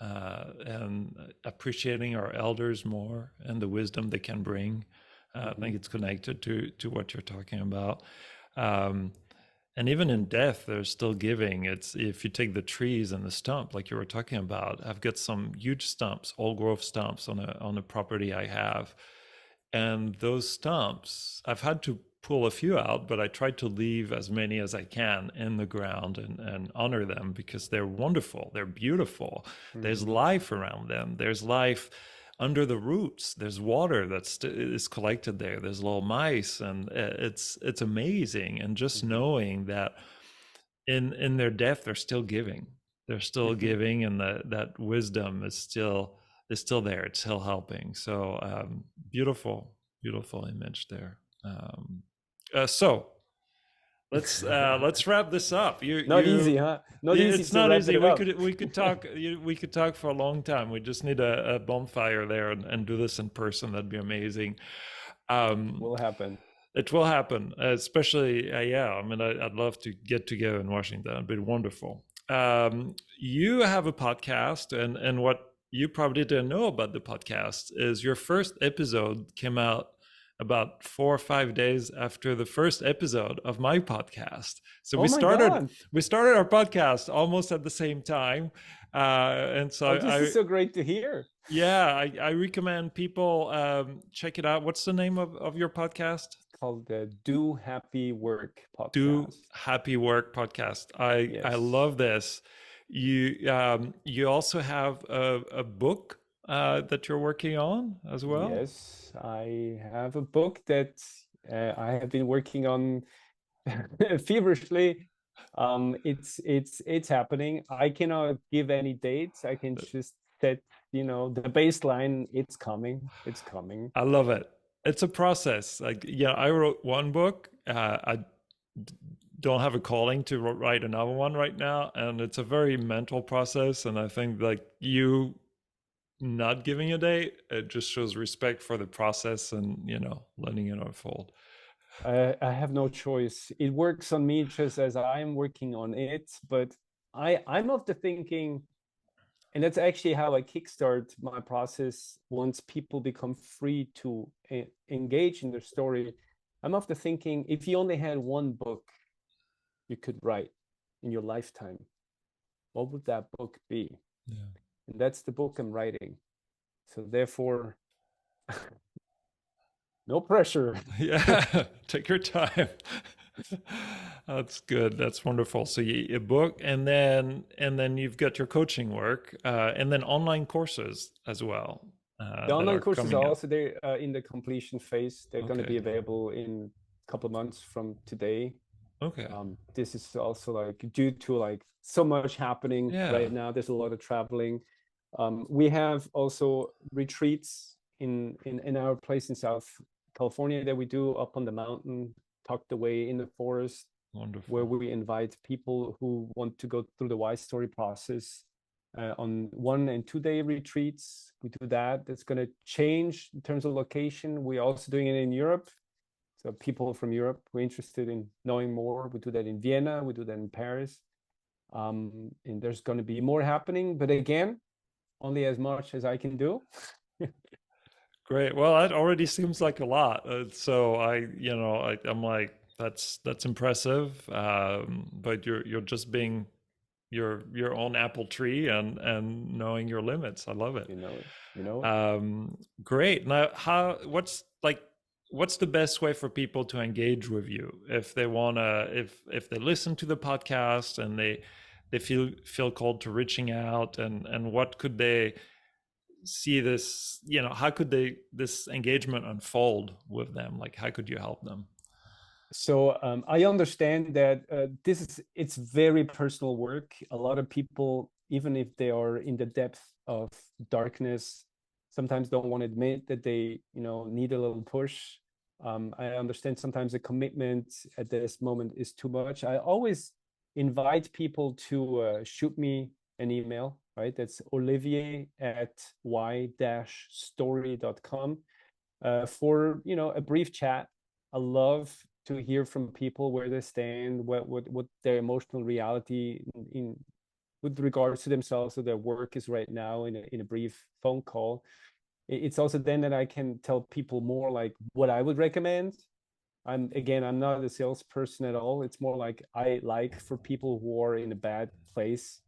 and appreciating our elders more and the wisdom they can bring. I think it's connected to what you're talking about. And even in death, there's still giving. It's, if you take the trees and the stump, like you were talking about, I've got some huge stumps, old growth stumps on a property I have. And those stumps, I've had to pull a few out, but I try to leave as many as I can in the ground and honor them, because they're wonderful. They're beautiful. There's life around them. There's life under the roots. There's water is collected there. There's little mice, and it's amazing. And just knowing that in their death, they're still giving. They're still giving, and that wisdom is still there. It's still helping. So beautiful image there. So let's wrap this up. Not easy, huh? Not easy. It's to not wrap easy. it We up. could talk. We could talk for a long time. We just need a bonfire there and do this in person. That'd be amazing. Will happen. It will happen, especially I mean, I'd love to get together in Washington. It'd be wonderful. You have a podcast, and what you probably didn't know about the podcast is your first episode came out about 4 or 5 days after the first episode of my podcast. So we started our podcast almost at the same time. And so this is so great to hear. Yeah, I recommend people check it out. What's the name of your podcast? It's called the Do Happy Work podcast. Do Happy Work podcast. I love this. You also have a book that you're working on as well. Yes, I have a book that I have been working on feverishly. It's happening. I cannot give any dates. I can just set the baseline. It's coming. I love it. It's a process. Like, I wrote one book. I don't have a calling to write another one right now, and it's a very mental process. And I think, like, you not giving a date. It just shows respect for the process and, letting it unfold. I have no choice. It works on me just as I'm working on it. But I'm of the thinking, and that's actually how I kickstart my process once people become free to engage in their story. I'm of the thinking, if you only had one book you could write in your lifetime, what would that book be? Yeah. And that's the book I'm writing. So therefore, no pressure. Yeah, take your time. That's good. That's wonderful. So you book, and then you've got your coaching work, and then online courses as well The that online are courses coming are up. also there in the completion phase. They're going to Okay. be available in a couple of months from today. Okay. This is also like due to like so much happening Yeah. right now. There's a lot of traveling. We have also retreats in our place in South California that we do up on the mountain, tucked away in the forest, where Wonderful. we invite people who want to go through the why story process on 1 and 2 day retreats. We do that. That's going to change in terms of location. We're also doing it in Europe. So people from Europe who are interested in knowing more, we do that in Vienna, we do that in Paris. And there's going to be more happening, but again, only as much as I can do. Great. Well, that already seems like a lot. So I'm like, that's impressive. But you're just being your own apple tree and knowing your limits. I love it. You know it. You know it. Great. Now, what's the best way for people to engage with you if they wanna if they listen to the podcast and they feel called to reaching out, and what could they see this, how could they this engagement unfold with them? Like, how could you help them? So I understand that it's very personal work. A lot of people, even if they are in the depth of darkness, sometimes don't want to admit that they, need a little push. I understand sometimes the commitment at this moment is too much. I always invite people to shoot me an email, right? That's Olivier at y-story.com for, a brief chat. I love to hear from people where they stand, what their emotional reality with regards to themselves or their work is right now in a brief phone call. It's also then that I can tell people more like what I would recommend. I'm not a salesperson at all. It's more like I like for people who are in a bad place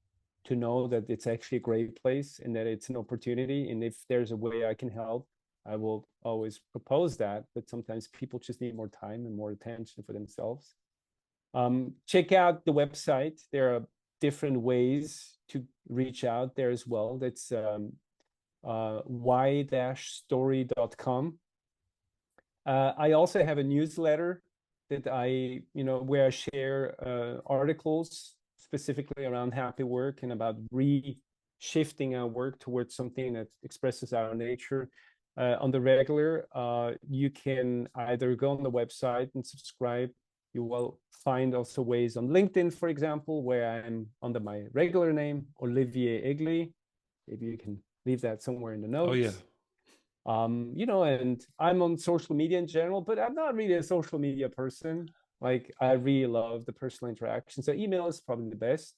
to know that it's actually a great place and that it's an opportunity. And if there's a way I can help, I will always propose that. But sometimes people just need more time and more attention for themselves. Check out the website. There are different ways to reach out there as well. That's y-story.com. I also have a newsletter that where I share articles specifically around happy work and about shifting our work towards something that expresses our nature on the regular. You can either go on the website and subscribe. You will find also ways on LinkedIn, for example, where I'm under my regular name, Olivier Egli. Maybe you can leave that somewhere in the Oh yeah. notes. And I'm on social media in general, but I'm not really a social media person. Like I really love the personal interaction. So email is probably the best.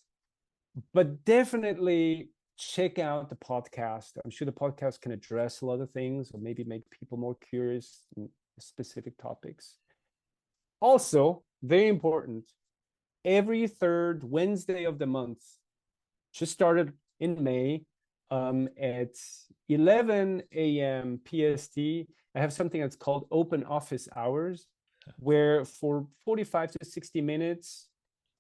But definitely check out the podcast. I'm sure the podcast can address a lot of things or maybe make people more curious in specific topics. Also, very important, every third Wednesday of the month, just started in May, at 11 a.m. PST, I have something that's called open office hours, where for 45 to 60 minutes,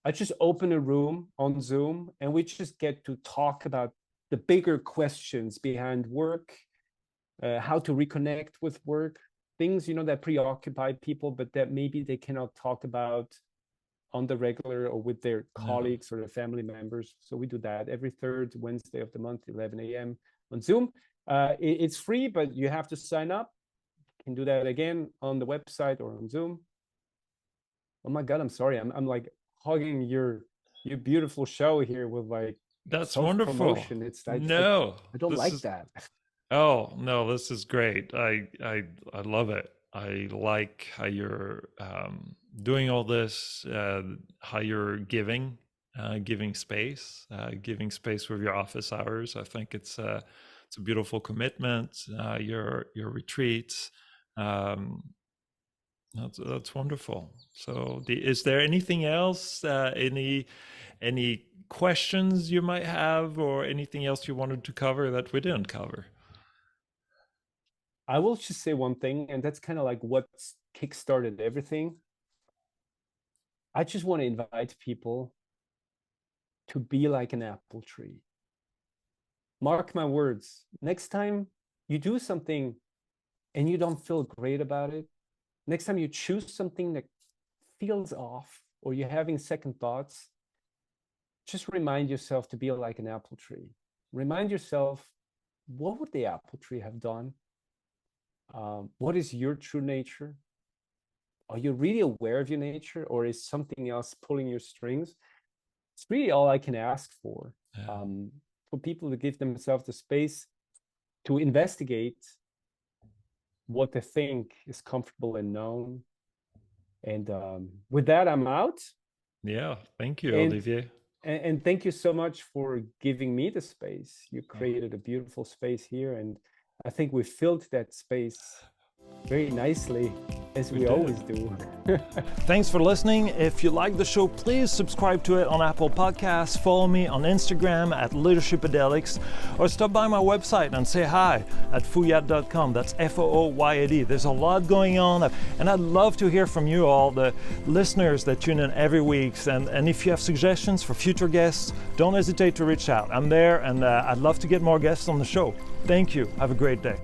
I just open a room on Zoom and we just get to talk about the bigger questions behind work, how to reconnect with work, things, that preoccupy people, but that maybe they cannot talk about on the regular or with their Yeah. colleagues or their family members. So we do that every third Wednesday of the month, 11 a.m. on Zoom. It's free, but you have to sign up. You can do that again on the website or on Zoom. Oh my God, I'm sorry. I'm like hugging your beautiful show here with like That's wonderful. self-promotion. It's I No, don't this like is that. Oh, no, this is great. I love it. I like how you're doing all this, how you're giving space with your office hours. I think it's a beautiful commitment. Your retreats, um, that's wonderful. So, is there anything else? Any questions you might have, or anything else you wanted to cover that we didn't cover? I will just say one thing, and that's kind of like what kickstarted everything. I just want to invite people to be like an apple tree. Mark my words, next time you do something and you don't feel great about it, next time you choose something that feels off or you're having second thoughts, just remind yourself to be like an apple tree. Remind yourself, what would the apple tree have done? What is your true nature? Are you really aware of your nature, or is something else pulling your strings? It's really all I can ask for. Yeah. For people to give themselves the space to investigate what they think is comfortable and known. And with that, I'm out. Yeah, thank you, And, Olivier. and thank you so much for giving me the space. You created a beautiful space here, and I think we filled that space very nicely, as we always do. Thanks for listening. If you like the show, please subscribe to it on Apple Podcasts, follow me on Instagram at leadershipadelics, or stop by my website and say hi at fooyad.com. That's Fooyad. There's a lot going on, and I'd love to hear from you all, the listeners that tune in every week. And if you have suggestions for future guests, don't hesitate to reach out. I'm there, and I'd love to get more guests on the show. Thank you. Have a great day.